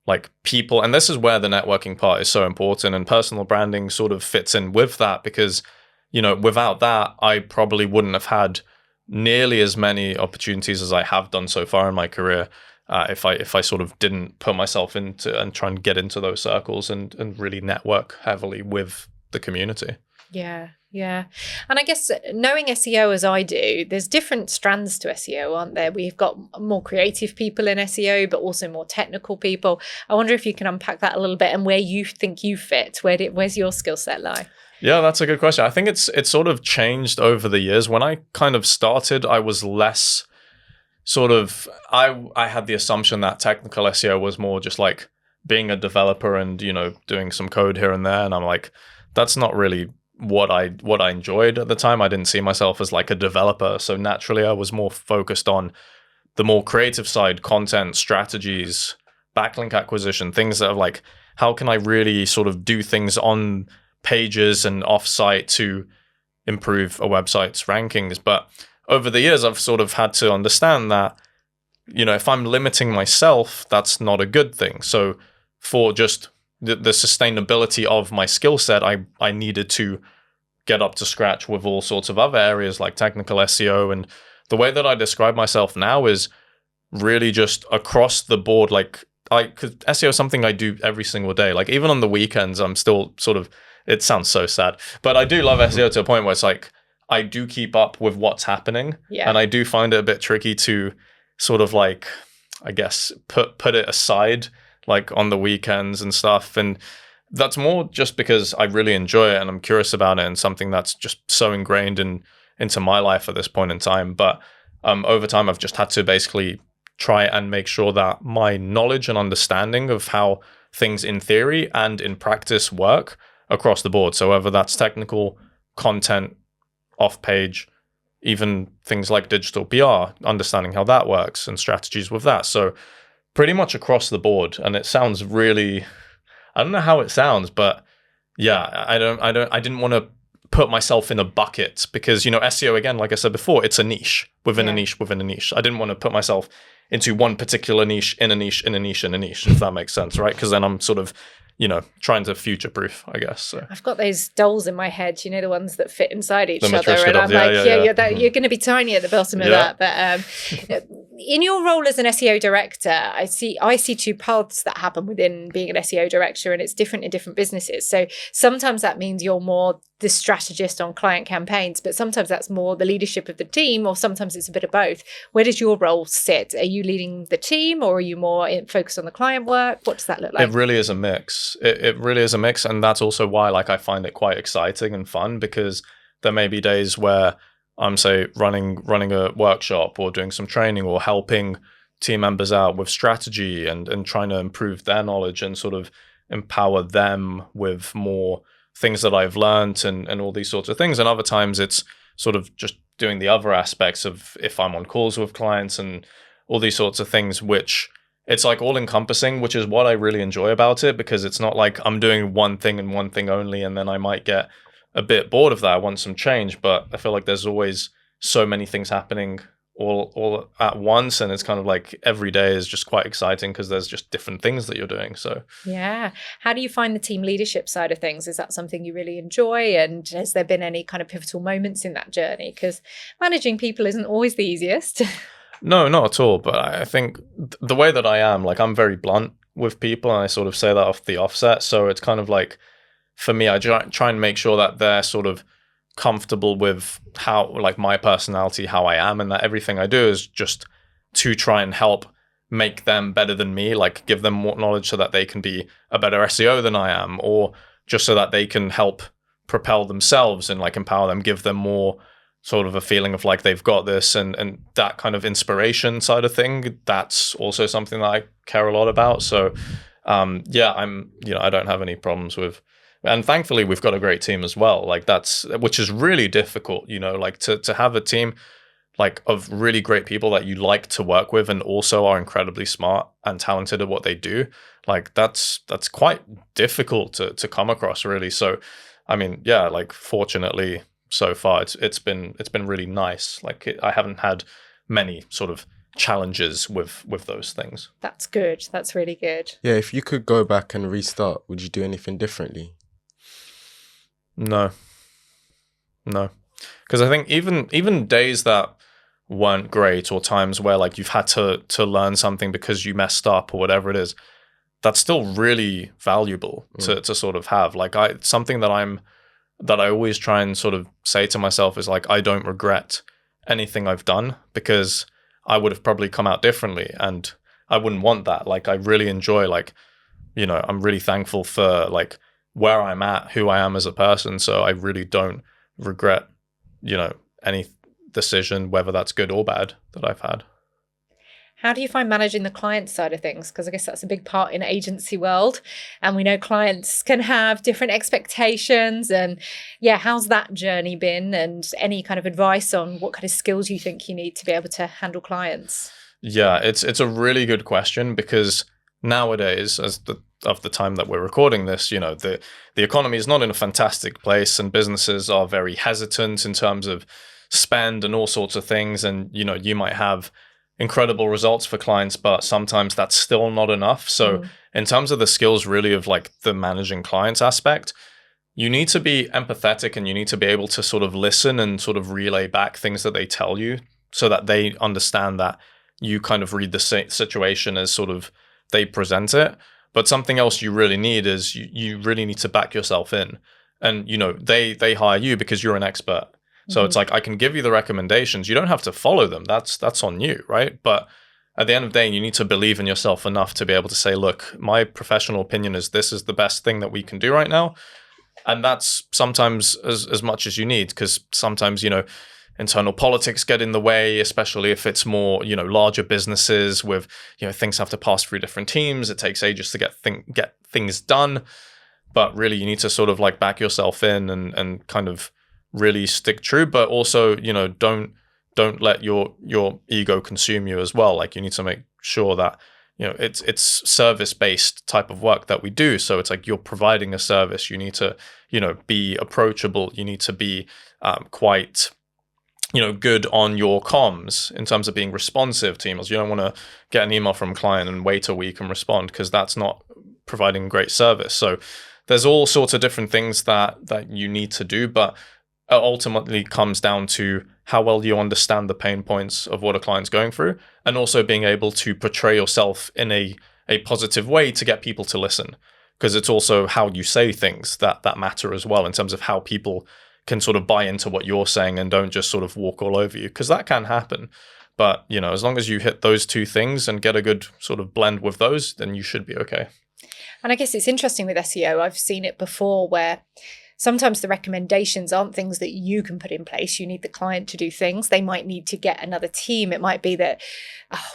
like people. And this is where the networking part is so important. And personal branding sort of fits in with that because, without that, I probably wouldn't have had nearly as many opportunities as I have done so far in my career if I sort of didn't put myself into and try and get into those circles and really network heavily with the community. Yeah. And I guess knowing SEO as I do, there's different strands to SEO, aren't there? We've got more creative people in SEO, but also more technical people. I wonder if you can unpack that a little bit and where you think you fit. Where's your skill set lie? Yeah, that's a good question. I think it's sort of changed over the years. When I kind of started, I was less sort of, I had the assumption that technical SEO was more just like being a developer and, doing some code here and there. And I'm like, that's not really what I enjoyed at the time. I didn't see myself as like a developer. So naturally, I was more focused on the more creative side, content, strategies, backlink acquisition, things that are like, how can I really sort of do things on pages and offsite to improve a website's rankings. But over the years, I've sort of had to understand that, if I'm limiting myself, that's not a good thing. So for just the sustainability of my skill set, I needed to get up to scratch with all sorts of other areas like technical SEO. And the way that I describe myself now is really just across the board. Like cause SEO is something I do every single day. Like even on the weekends, I'm still sort of, it sounds so sad, but I do love SEO to a point where it's like, I do keep up with what's happening. Yeah. And I do find it a bit tricky to sort of like, I guess, put it aside like on the weekends and stuff. And that's more just because I really enjoy it and I'm curious about it and something that's just so ingrained into my life at this point in time. But over time, I've just had to basically try and make sure that my knowledge and understanding of how things in theory and in practice work across the board. So whether that's technical, content, off-page, even things like digital PR, understanding how that works and strategies with that. So pretty much across the board. And it sounds really, I don't know how it sounds, but yeah, I didn't want to put myself in a bucket because, SEO, again, like I said before, it's a niche within a niche within a niche. I didn't want to put myself into one particular niche in a niche in a niche in a niche, if that makes sense, right? Because then I'm sort of, trying to future-proof, I guess. So. I've got those dolls in my head, the ones that fit inside each other. And I'm you're going to be tiny at the bottom of that. But in your role as an SEO director, I see two paths that happen within being an SEO director, and it's different in different businesses. So sometimes that means you're more the strategist on client campaigns, but sometimes that's more the leadership of the team, or sometimes it's a bit of both. Where does your role sit? Are you leading the team, or are you more focused on the client work? What does that look like? It really is a mix. It really is a mix, and that's also why I find it quite exciting and fun, because there may be days where I'm, say, running a workshop or doing some training or helping team members out with strategy and trying to improve their knowledge and sort of empower them with more things that I've learned and all these sorts of things. And other times it's sort of just doing the other aspects of if I'm on calls with clients and all these sorts of things, which it's like all encompassing, which is what I really enjoy about it, because it's not like I'm doing one thing and one thing only, and then I might get a bit bored of that. I want some change, but I feel like there's always so many things happening all at once, and it's kind of like every day is just quite exciting because there's just different things that you're doing. So yeah, how do you find the team leadership side of things? Is that something you really enjoy, and has there been any kind of pivotal moments in that journey? Because managing people isn't always the easiest. No, not at all. But I think the way that I am, like, I'm very blunt with people, and I sort of say that off the offset. So it's kind of like, for me, I try and make sure that they're sort of comfortable with how, like, my personality, how I am, and that everything I do is just to try and help make them better than me, like give them more knowledge so that they can be a better SEO than I am, or just so that they can help propel themselves and like empower them, give them more sort of a feeling of like they've got this, and that kind of inspiration side of thing. That's also something that I care a lot about. So yeah, I don't have any problems with. And thankfully, we've got a great team as well. Like which is really difficult, like to have a team like of really great people that you like to work with and also are incredibly smart and talented at what they do. Like that's quite difficult to come across, really. So, I mean, yeah, like fortunately so far, it's been really nice. Like I haven't had many sort of challenges with those things. That's good. That's really good. Yeah, if you could go back and restart, would you do anything differently? No. Because I think even days that weren't great, or times where like you've had to learn something because you messed up or whatever it is, that's still really valuable to sort of have. Like something that I always try and sort of say to myself is like, I don't regret anything I've done, because I would have probably come out differently, and I wouldn't want that. Like I really enjoy, like, I'm really thankful for like where I'm at, who I am as a person. So I really don't regret, any decision, whether that's good or bad, that I've had. How do you find managing the client side of things? Because I guess that's a big part in agency world. And we know clients can have different expectations. And yeah, how's that journey been? And any kind of advice on what kind of skills you think you need to be able to handle clients? Yeah, it's a really good question, because nowadays, of the time that we're recording this, the economy is not in a fantastic place, and businesses are very hesitant in terms of spend and all sorts of things. And, you might have incredible results for clients, but sometimes that's still not enough. So in terms of the skills really of like the managing clients aspect, you need to be empathetic, and you need to be able to sort of listen and sort of relay back things that they tell you, so that they understand that you kind of read the situation as sort of they present it. But something else you really need is you really need to back yourself in. And, they hire you because you're an expert. So it's like, I can give you the recommendations. You don't have to follow them. That's on you, right? But at the end of the day, you need to believe in yourself enough to be able to say, look, my professional opinion is this is the best thing that we can do right now. And that's sometimes as much as you need, because sometimes, internal politics get in the way, especially if it's more, larger businesses with, things have to pass through different teams. It takes ages to get things done. But really, you need to sort of like back yourself in and kind of really stick true. But also, don't let your ego consume you as well. Like you need to make sure that, it's service-based type of work that we do. So it's like you're providing a service. You need to, be approachable. You need to be quite good on your comms in terms of being responsive to emails. You don't want to get an email from a client and wait a week and respond, because that's not providing great service. So there's all sorts of different things that you need to do, but it ultimately comes down to how well you understand the pain points of what a client's going through, and also being able to portray yourself in a positive way to get people to listen, because it's also how you say things that matter as well, in terms of how people can sort of buy into what you're saying and don't just sort of walk all over you, because that can happen. But, as long as you hit those two things and get a good sort of blend with those, then you should be okay. And I guess it's interesting with SEO. I've seen it before where sometimes the recommendations aren't things that you can put in place. You need the client to do things. They might need to get another team. It might be that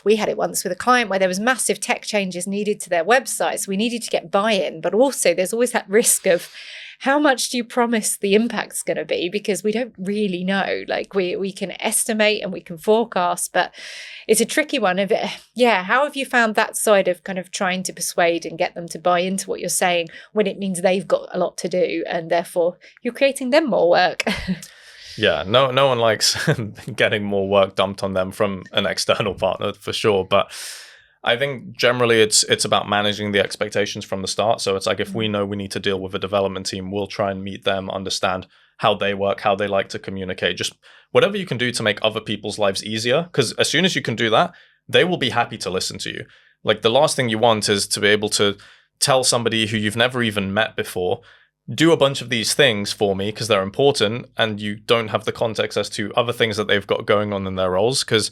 we had it once with a client where there was massive tech changes needed to their website. So we needed to get buy-in, but also there's always that risk of how much do you promise the impact's going to be? Because we don't really know. Like we can estimate and we can forecast, but it's a tricky one. How have you found that side of kind of trying to persuade and get them to buy into what you're saying when it means they've got a lot to do and therefore you're creating them more work? Yeah, no one likes getting more work dumped on them from an external partner for sure. But I think generally it's about managing the expectations from the start. So it's like if we know we need to deal with a development team, we'll try and meet them, understand how they work, how they like to communicate, just whatever you can do to make other people's lives easier. Because as soon as you can do that, they will be happy to listen to you. Like the last thing you want is to be able to tell somebody who you've never even met before, do a bunch of these things for me because they're important, and you don't have the context as to other things that they've got going on in their roles. Because,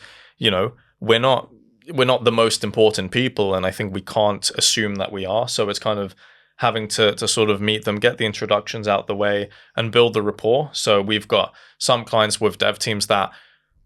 we're not the most important people, and I think we can't assume that we are. So it's kind of having to sort of meet them, get the introductions out the way, and build the rapport. So we've got some clients with dev teams that,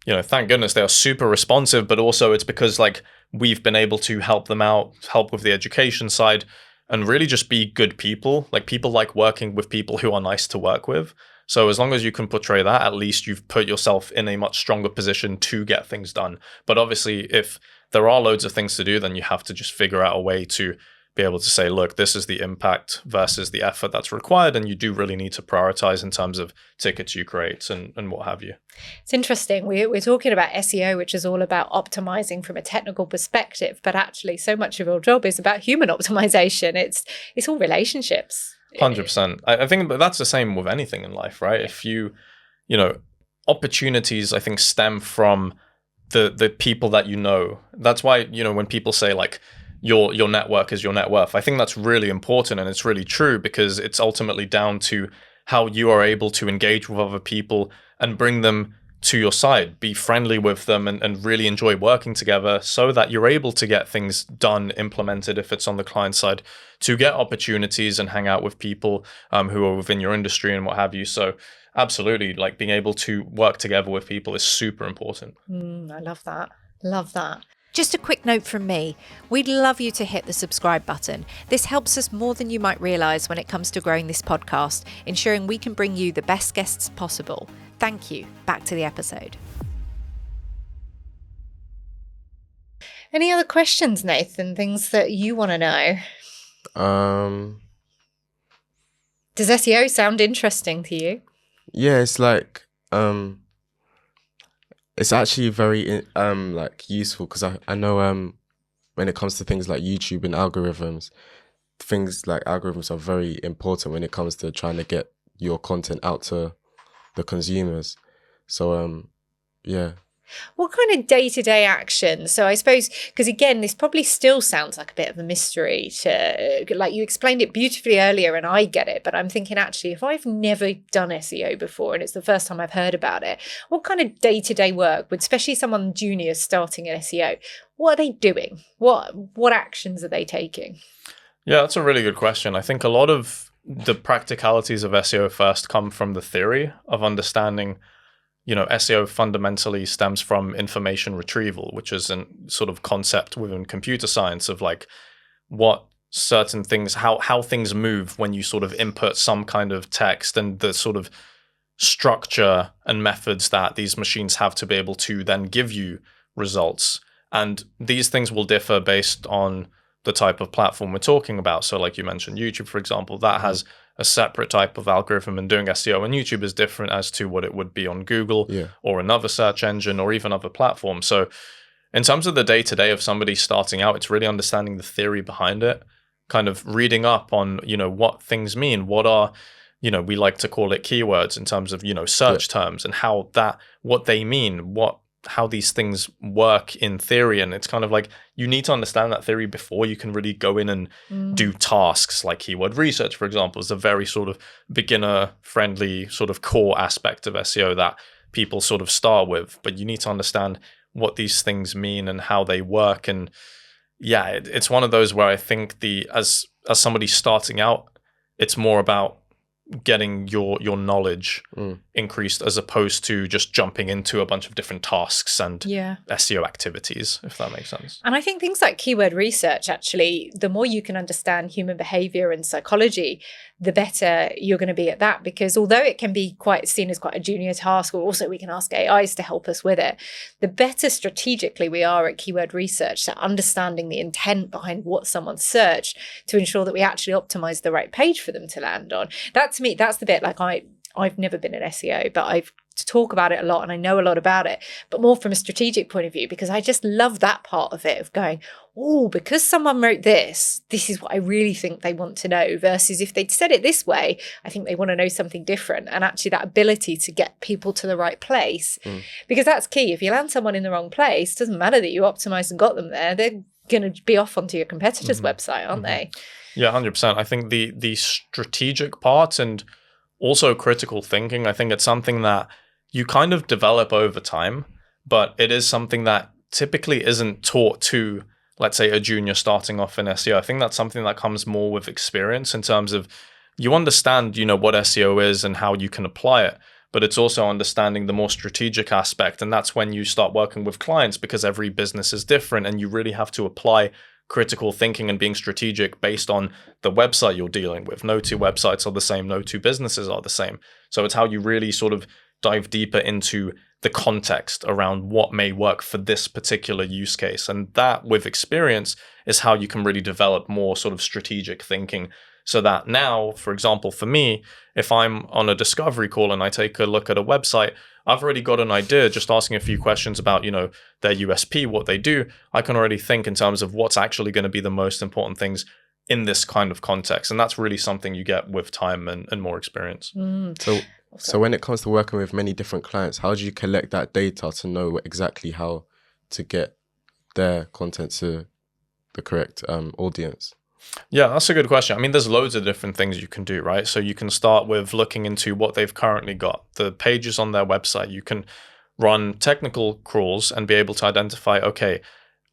thank goodness they are super responsive, but also it's because like we've been able to help them out, help with the education side, and really just be good people. Like people like working with people who are nice to work with. So as long as you can portray that, at least you've put yourself in a much stronger position to get things done. But obviously, if there are loads of things to do, then you have to just figure out a way to be able to say, look, this is the impact versus the effort that's required. And you do really need to prioritize in terms of tickets you create and what have you. It's interesting. We're talking about SEO, which is all about optimizing from a technical perspective, but actually so much of your job is about human optimization. It's all relationships. 100%. I think that's the same with anything in life, right? If opportunities, I think, stem from the people that you know. That's why, when people say like your network is your net worth, I think that's really important, and it's really true because it's ultimately down to how you are able to engage with other people and bring them to your side, be friendly with them and really enjoy working together so that you're able to get things done, implemented if it's on the client side, to get opportunities and hang out with people who are within your industry and what have you. So absolutely, like being able to work together with people is super important. I love that. Love that. Just a quick note from me. We'd love you to hit the subscribe button. This helps us more than you might realise when it comes to growing this podcast, ensuring we can bring you the best guests possible. Thank you. Back to the episode. Any other questions, Nathan? Things that you want to know? Does SEO sound interesting to you? Yeah, it's like it's actually very useful because I know when it comes to things like YouTube and algorithms, things like algorithms are very important when it comes to trying to get your content out to the consumers. So yeah. What kind of day-to-day action? So I suppose, because again, this probably still sounds like a bit of a mystery to, like you explained it beautifully earlier and I get it, but I'm thinking actually, if I've never done SEO before and it's the first time I've heard about it, what kind of day-to-day work would, especially someone junior starting in SEO, what are they doing? What actions are they taking? Yeah, that's a really good question. I think a lot of the practicalities of SEO first come from the theory of understanding. SEO fundamentally stems from information retrieval, which is a sort of concept within computer science of like what certain things, how things move when you sort of input some kind of text, and the sort of structure and methods that these machines have to be able to then give you results. And these things will differ based on the type of platform we're talking about. So like you mentioned, YouTube, for example, that has a separate type of algorithm, and doing SEO on YouTube is different as to what it would be on Google or another search engine or even other platforms. So in terms of the day-to-day of somebody starting out, it's really understanding the theory behind it, kind of reading up on, what things mean, what are, we like to call it keywords in terms of, search terms, and what they mean, how these things work in theory. And it's kind of like you need to understand that theory before you can really go in and do tasks like keyword research, for example, is a very sort of beginner friendly sort of core aspect of SEO that people sort of start with. But you need to understand what these things mean and how they work. And yeah, it's one of those where I think as somebody starting out, it's more about getting your knowledge increased, as opposed to just jumping into a bunch of different tasks and SEO activities, if that makes sense. And I think things like keyword research, actually, the more you can understand human behavior and psychology, the better you're going to be at that. Because although it can be seen as quite a junior task, or also we can ask AIs to help us with it, the better strategically we are at keyword research, so understanding the intent behind what someone searched to ensure that we actually optimize the right page for them to land on. That, to me, that's the bit, like I've never been an SEO, but I've talk about it a lot and I know a lot about it, but more from a strategic point of view, because I just love that part of it, of going, oh, because someone wrote this is what I really think they want to know, versus if they'd said it this way, I think they want to know something different. And actually that ability to get people to the right place, because that's key. If you land someone in the wrong place, it doesn't matter that you optimized and got them there, they're going to be off onto your competitor's website, aren't they? Yeah, 100%. I think the strategic part and also critical thinking, I think it's something that you kind of develop over time, but it is something that typically isn't taught to, let's say, a junior starting off in SEO. I think that's something that comes more with experience, in terms of you understand, what SEO is and how you can apply it, but it's also understanding the more strategic aspect. And that's when you start working with clients, because every business is different and you really have to apply critical thinking and being strategic based on the website you're dealing with. No two websites are the same, no two businesses are the same. So it's how you really sort of dive deeper into the context around what may work for this particular use case. And that, with experience, is how you can really develop more sort of strategic thinking. So that now, for example, for me, if I'm on a discovery call and I take a look at a website, I've already got an idea, just asking a few questions about, their USP, what they do. I can already think in terms of what's actually going to be the most important things in this kind of context. And that's really something you get with time and more experience. So when it comes to working with many different clients, how do you collect that data to know exactly how to get their content to the correct audience? Yeah, that's a good question. I mean, there's loads of different things you can do, right? So you can start with looking into what they've currently got, the pages on their website. You can run technical crawls and be able to identify, okay,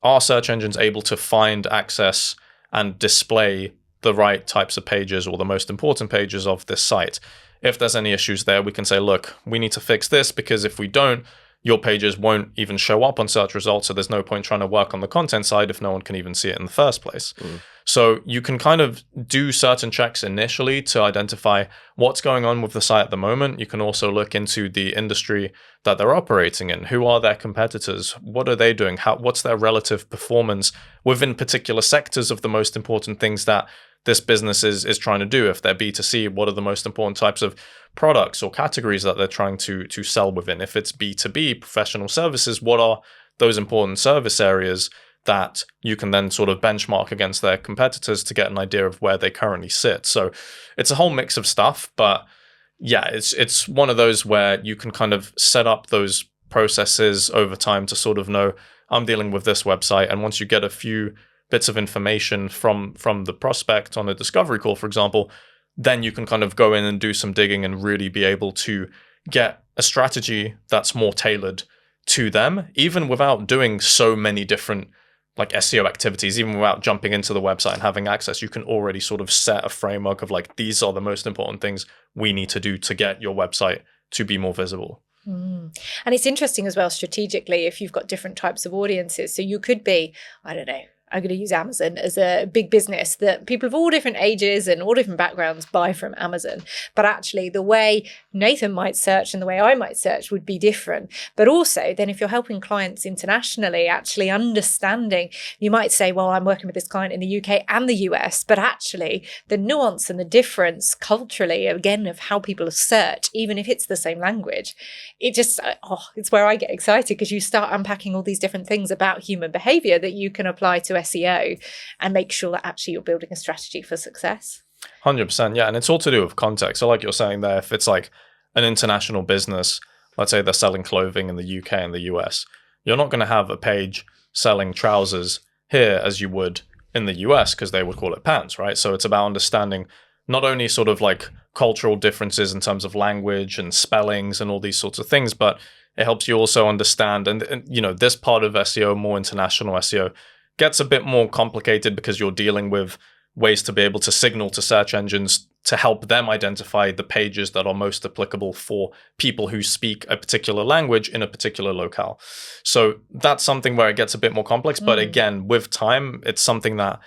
are search engines able to find, access, and display the right types of pages, or the most important pages of this site? If there's any issues there, we can say, look, we need to fix this, because if we don't, your pages won't even show up on search results. So there's no point trying to work on the content side if no one can even see it in the first place. So you can kind of do certain checks initially to identify what's going on with the site at the moment. You can also look into the industry that they're operating in. Who are their competitors? What are they doing? What's their relative performance within particular sectors of the most important things that this business is trying to do? If they're B2C, what are the most important types of products or categories that they're trying to sell within? If it's B2B, professional services, what are those important service areas that you can then sort of benchmark against their competitors to get an idea of where they currently sit? So it's a whole mix of stuff, but yeah, it's one of those where you can kind of set up those processes over time to sort of know, I'm dealing with this website. And once you get a few bits of information from the prospect on a discovery call, for example, then you can kind of go in and do some digging and really be able to get a strategy that's more tailored to them, even without doing so many different like SEO activities, even without jumping into the website and having access. You can already sort of set a framework of like, these are the most important things we need to do to get your website to be more visible. And it's interesting as well, strategically, if you've got different types of audiences. So you could be, I don't know, I'm going to use Amazon as a big business that people of all different ages and all different backgrounds buy from Amazon. But actually the way Nathan might search and the way I might search would be different. But also then if you're helping clients internationally, actually understanding, you might say, well, I'm working with this client in the UK and the US, but actually the nuance and the difference culturally, again, of how people search, even if it's the same language, it's where I get excited, because you start unpacking all these different things about human behavior that you can apply to SEO and make sure that actually you're building a strategy for success. 100%. Yeah. And it's all to do with context. So like you're saying there, if it's like an international business, let's say they're selling clothing in the UK and the US, you're not going to have a page selling trousers here as you would in the US, because they would call it pants, right? So it's about understanding not only sort of like cultural differences in terms of language and spellings and all these sorts of things, but it helps you also understand, and this part of SEO, more international SEO, gets a bit more complicated because you're dealing with ways to be able to signal to search engines to help them identify the pages that are most applicable for people who speak a particular language in a particular locale. So that's something where it gets a bit more complex. But again, with time, it's something that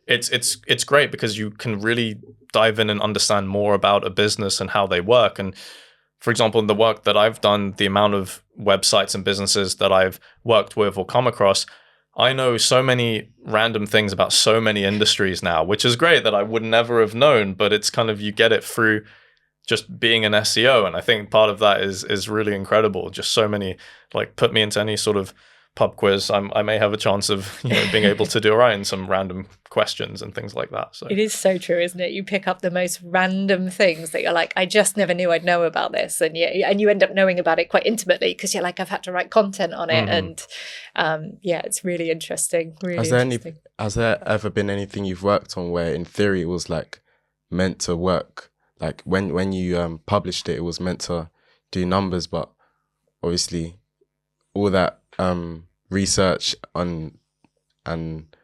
it's great because you can really dive in and understand more about a business and how they work. And for example, in the work that I've done, the amount of websites and businesses that I've worked with or come across, I know so many random things about so many industries now, which is great that I would never have known, but it's kind of, you get it through just being an SEO. And I think part of that is really incredible. Just so many, like, put me into any sort of pub quiz, I may have a chance of being able to do right in some random questions and things like that. So it is so true, isn't it? You pick up the most random things that you're like, I just never knew I'd know about this, and you end up knowing about it quite intimately because you're like, I've had to write content on it, and it's really interesting. Has there ever been anything you've worked on where in theory it was like meant to work? Like when you published it, it was meant to do numbers, but obviously all that research on and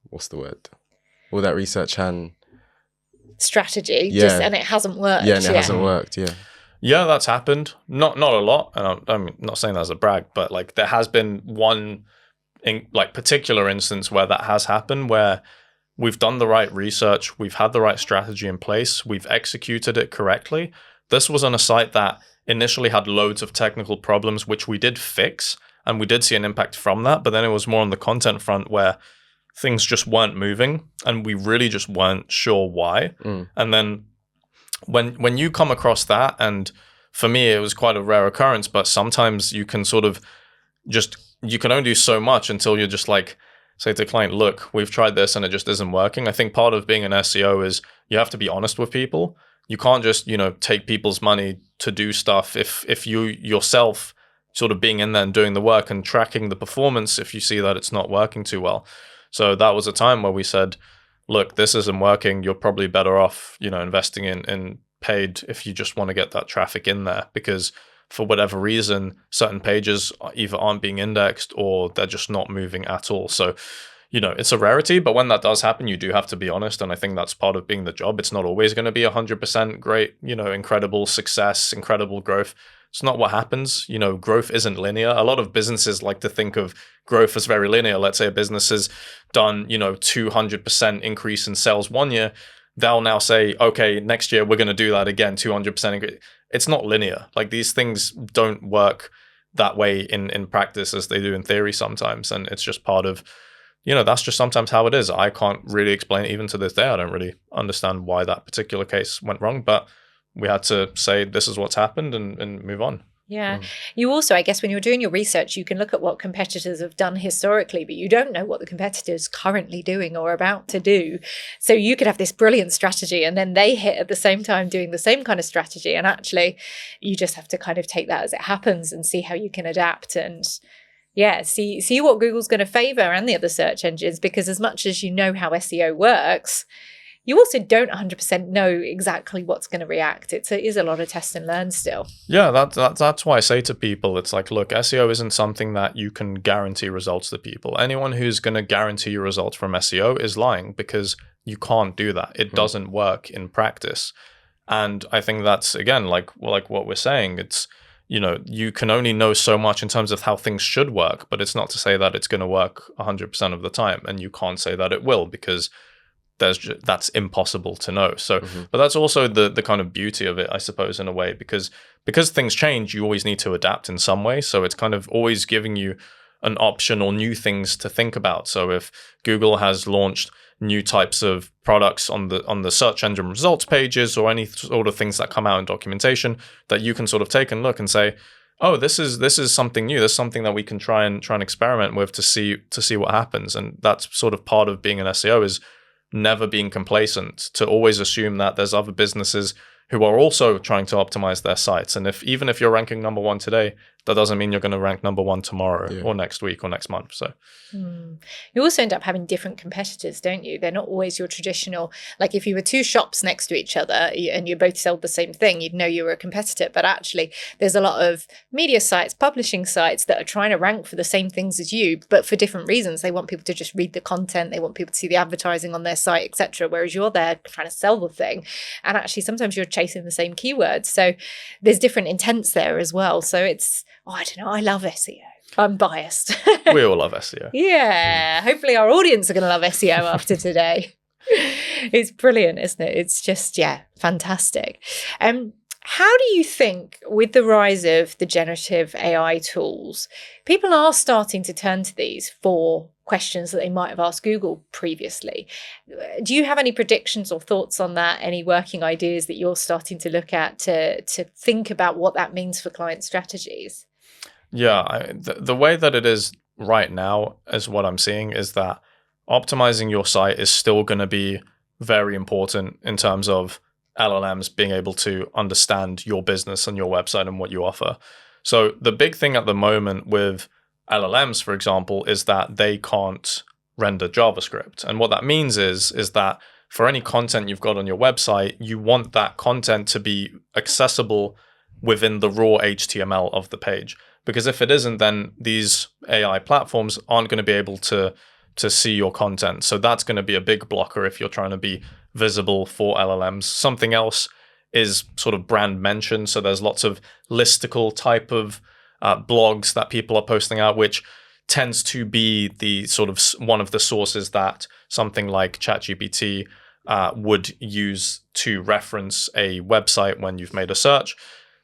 what's the word? All that research and strategy, and it hasn't worked. Yeah, and it hasn't worked. Yeah. Yeah, that's happened. Not a lot, and I'm not saying that as a brag, but like there has been one particular instance where that has happened, where we've done the right research, we've had the right strategy in place, we've executed it correctly. This was on a site that initially had loads of technical problems, which we did fix, and we did see an impact from that. But then it was more on the content front where things just weren't moving, and we really just weren't sure why. And then when you come across that, and for me, it was quite a rare occurrence, but sometimes you can sort of you can only do so much until you're just like, say to the client, look, we've tried this and it just isn't working. I think part of being an SEO is you have to be honest with people. You can't just, take people's money to do stuff if you yourself sort of being in there and doing the work and tracking the performance if you see that it's not working too well. So that was a time where we said, look, this isn't working. You're probably better off, investing in paid if you just want to get that traffic in there, because for whatever reason, certain pages either aren't being indexed or they're just not moving at all. So, it's a rarity, but when that does happen, you do have to be honest. And I think that's part of being the job. It's not always going to be 100% great, incredible success, incredible growth. It's not what happens. Growth isn't linear. A lot of businesses like to think of growth as very linear. Let's say a business has done, 200% increase in sales 1 year. They'll now say, okay, next year we're going to do that again, 200% increase. It's not linear. Like, these things don't work that way in practice as they do in theory sometimes. And it's just part of, that's just sometimes how it is. I can't really explain it even to this day. I don't really understand why that particular case went wrong, but we had to say this is what's happened and move on. Yeah. You also, I guess, when you're doing your research, you can look at what competitors have done historically, but you don't know what the competitor's currently doing or about to do. So you could have this brilliant strategy and then they hit at the same time doing the same kind of strategy. And actually, you just have to kind of take that as it happens and see how you can adapt and see what Google's going to favor and the other search engines, because as much as you know how SEO works, you also don't 100% know exactly what's going to react. It is a lot of test and learn still. Yeah, that's why I say to people, it's like, look, SEO isn't something that you can guarantee results to people. Anyone who's going to guarantee you results from SEO is lying, because you can't do that. It doesn't work in practice. And I think that's, again, like what we're saying, it's, you can only know so much in terms of how things should work, but it's not to say that it's going to work 100% of the time. And you can't say that it will, because that's impossible to know. So, but that's also the kind of beauty of it, I suppose, in a way, because things change, you always need to adapt in some way. So it's kind of always giving you an option or new things to think about. So if Google has launched new types of products on the search engine results pages, or any sort of things that come out in documentation that you can sort of take and look and say, oh, this is something new. There's something that we can try and experiment with to see what happens. And that's sort of part of being an SEO, is never being complacent, to always assume that there's other businesses who are also trying to optimize their sites. And even if you're ranking number one today, that doesn't mean you're going to rank number one tomorrow Yeah. or next week or next month. So You also end up having different competitors, don't you? They're not always your traditional, like if you were two shops next to each other and you both sold the same thing, you'd know you were a competitor. But actually, there's a lot of media sites, publishing sites that are trying to rank for the same things as you, but for different reasons. They want people to just read the content. They want people to see the advertising on their site, etc. Whereas you're there trying to sell the thing. And actually, sometimes you're chasing the same keywords. So there's different intents there as well. So it's, I don't know, I love SEO. I'm biased. we all love SEO. Yeah. Hopefully our audience are going to love SEO after today. It's brilliant, isn't it? It's just, fantastic. How do you think, with the rise of the generative AI tools, people are starting to turn to these for questions that they might have asked Google previously? Do you have any predictions or thoughts on that? Any working ideas that you're starting to look at to think about what that means for client strategies? Yeah, the way that it is right now is what I'm seeing is that optimizing your site is still going to be very important in terms of LLMs being able to understand your business and your website and what you offer. So the big thing at the moment with LLMs, for example, is that they can't render JavaScript. And what that means is that for any content you've got on your website, you want that content to be accessible within the raw HTML of the page. Because if it isn't, then these AI platforms aren't going to be able to see your content. So that's going to be a big blocker if you're trying to be visible for LLMs. Something else is sort of brand mention. So there's lots of listicle type of blogs that people are posting out, which tends to be the sort of one of the sources that something like ChatGPT would use to reference a website when you've made a search.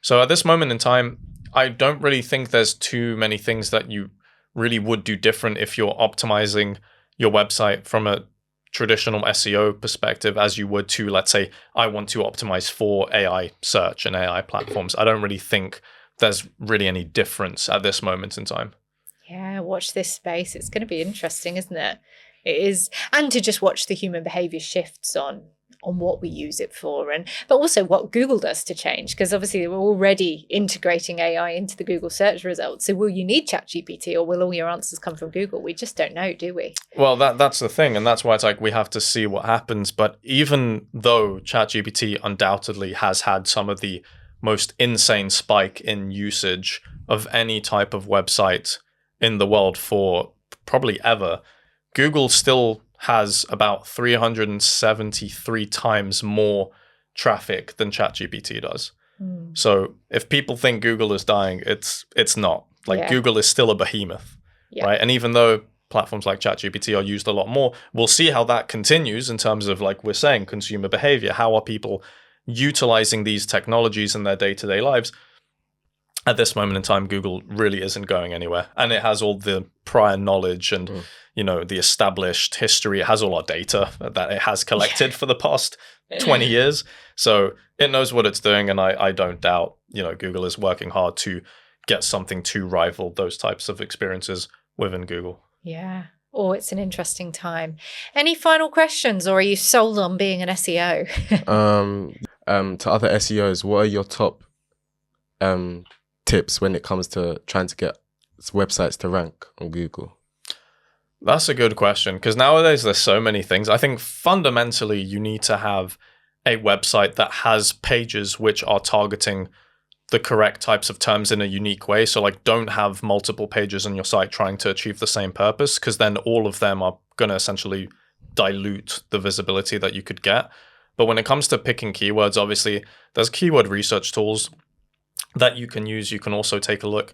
So at this moment in time, I don't really think there's too many things that you really would do different if you're optimizing your website from a traditional SEO perspective as you would to, let's say, I want to optimize for AI search and AI platforms. I don't really think there's really any difference at this moment in time. Yeah, watch this space. It's going to be interesting, isn't it? It is. And to just watch the human behavior shifts on what we use it for, but also what Google does to change, because obviously we're already integrating AI into the Google search results. So will you need ChatGPT, or will all your answers come from Google? We just don't know, do we? Well, that's the thing, and that's why it's like we have to see what happens. But even though ChatGPT undoubtedly has had some of the most insane spike in usage of any type of website in the world for probably ever, Google still has about 373 times more traffic than ChatGPT does. So if people think Google is dying, it's not. Google is still a behemoth, right? And even though platforms like ChatGPT are used a lot more, we'll see how that continues in terms of, like we're saying, consumer behavior. How are people utilizing these technologies in their day-to-day lives? At this moment in time, Google really isn't going anywhere. And it has all the prior knowledge and the established history. It has all our data that it has collected for the past 20 years. So it knows what it's doing. And I don't doubt, Google is working hard to get something to rival those types of experiences within Google. Yeah. Oh, it's an interesting time. Any final questions, or are you sold on being an SEO? To other SEOs, what are your top tips when it comes to trying to get websites to rank on Google? That's a good question, because nowadays there's so many things. I think fundamentally you need to have a website that has pages which are targeting the correct types of terms in a unique way. So don't have multiple pages on your site trying to achieve the same purpose, because then all of them are going to essentially dilute the visibility that you could get. But when it comes to picking keywords, obviously there's keyword research tools that you can use. You can also take a look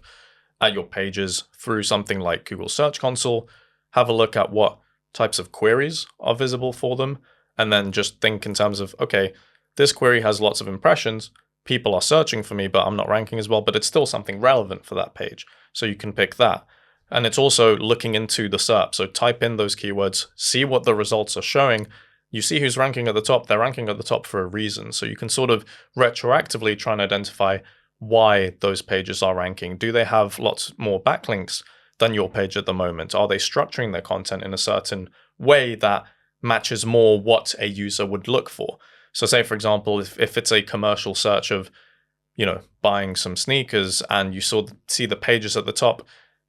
at your pages through something like Google Search Console, have a look at what types of queries are visible for them, and then just think in terms of, okay, this query has lots of impressions, people are searching for me, but I'm not ranking as well, but it's still something relevant for that page. So you can pick that. And it's also looking into the SERP. So type in those keywords, see what the results are showing. You see who's ranking at the top. They're ranking at the top for a reason. So you can sort of retroactively try and identify why those pages are ranking. Do they have lots more backlinks than your page at the moment? Are they structuring their content in a certain way that matches more what a user would look for? So say, for example, if it's a commercial search of buying some sneakers and you see the pages at the top,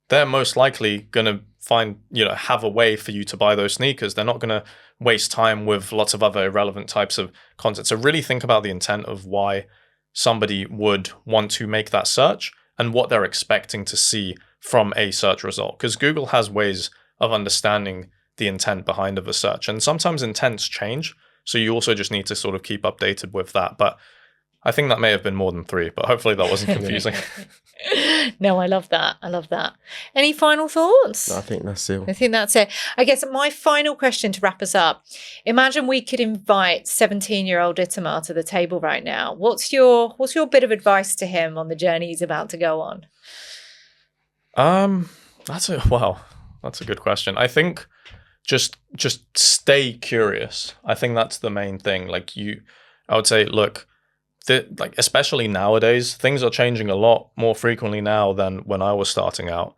they're most likely going to find, have a way for you to buy those sneakers. They're not going to waste time with lots of other irrelevant types of content. So really think about the intent of why somebody would want to make that search and what they're expecting to see from a search result. Because Google has ways of understanding the intent behind of a search. And sometimes intents change. So you also just need to sort of keep updated with that. But I think that may have been more than 3, but hopefully that wasn't confusing. No, I love that. I love that. Any final thoughts? No, I think that's it. I think that's it. I guess my final question to wrap us up. Imagine we could invite 17-year-old Itamar to the table right now. What's your bit of advice to him on the journey he's about to go on? That's a good question. I think just stay curious. I think that's the main thing. I would say, look, especially nowadays, things are changing a lot more frequently now than when I was starting out.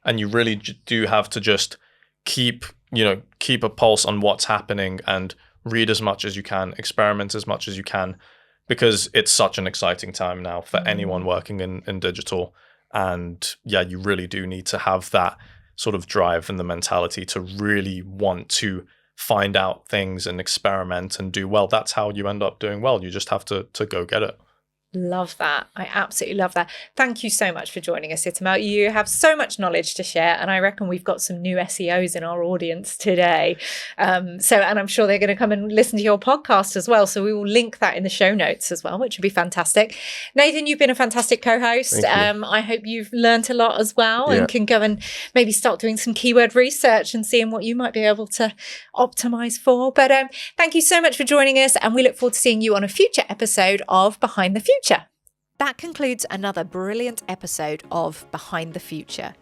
And you really do have to just keep a pulse on what's happening and read as much as you can, experiment as much as you can, because it's such an exciting time now for anyone working in digital. And yeah, you really do need to have that sort of drive and the mentality to really want to find out things and experiment and do well. That's how you end up doing well. You just have to go get it. Love that. I absolutely love that. Thank you so much for joining us, Itamar. You have so much knowledge to share, and I reckon we've got some new SEOs in our audience today. And I'm sure they're going to come and listen to your podcast as well. So we will link that in the show notes as well, which would be fantastic. Nathan, you've been a fantastic co-host. I hope you've learned a lot as well and can go and maybe start doing some keyword research and seeing what you might be able to optimize for. But thank you so much for joining us, and we look forward to seeing you on a future episode of Behind the Future. That concludes another brilliant episode of Behind the Future.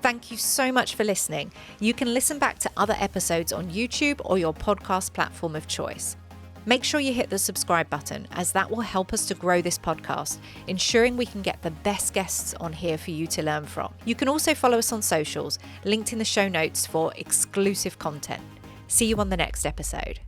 Thank you so much for listening. You can listen back to other episodes on YouTube or your podcast platform of choice. Make sure you hit the subscribe button, as that will help us to grow this podcast, ensuring we can get the best guests on here for you to learn from. You can also follow us on socials, linked in the show notes for exclusive content. See you on the next episode.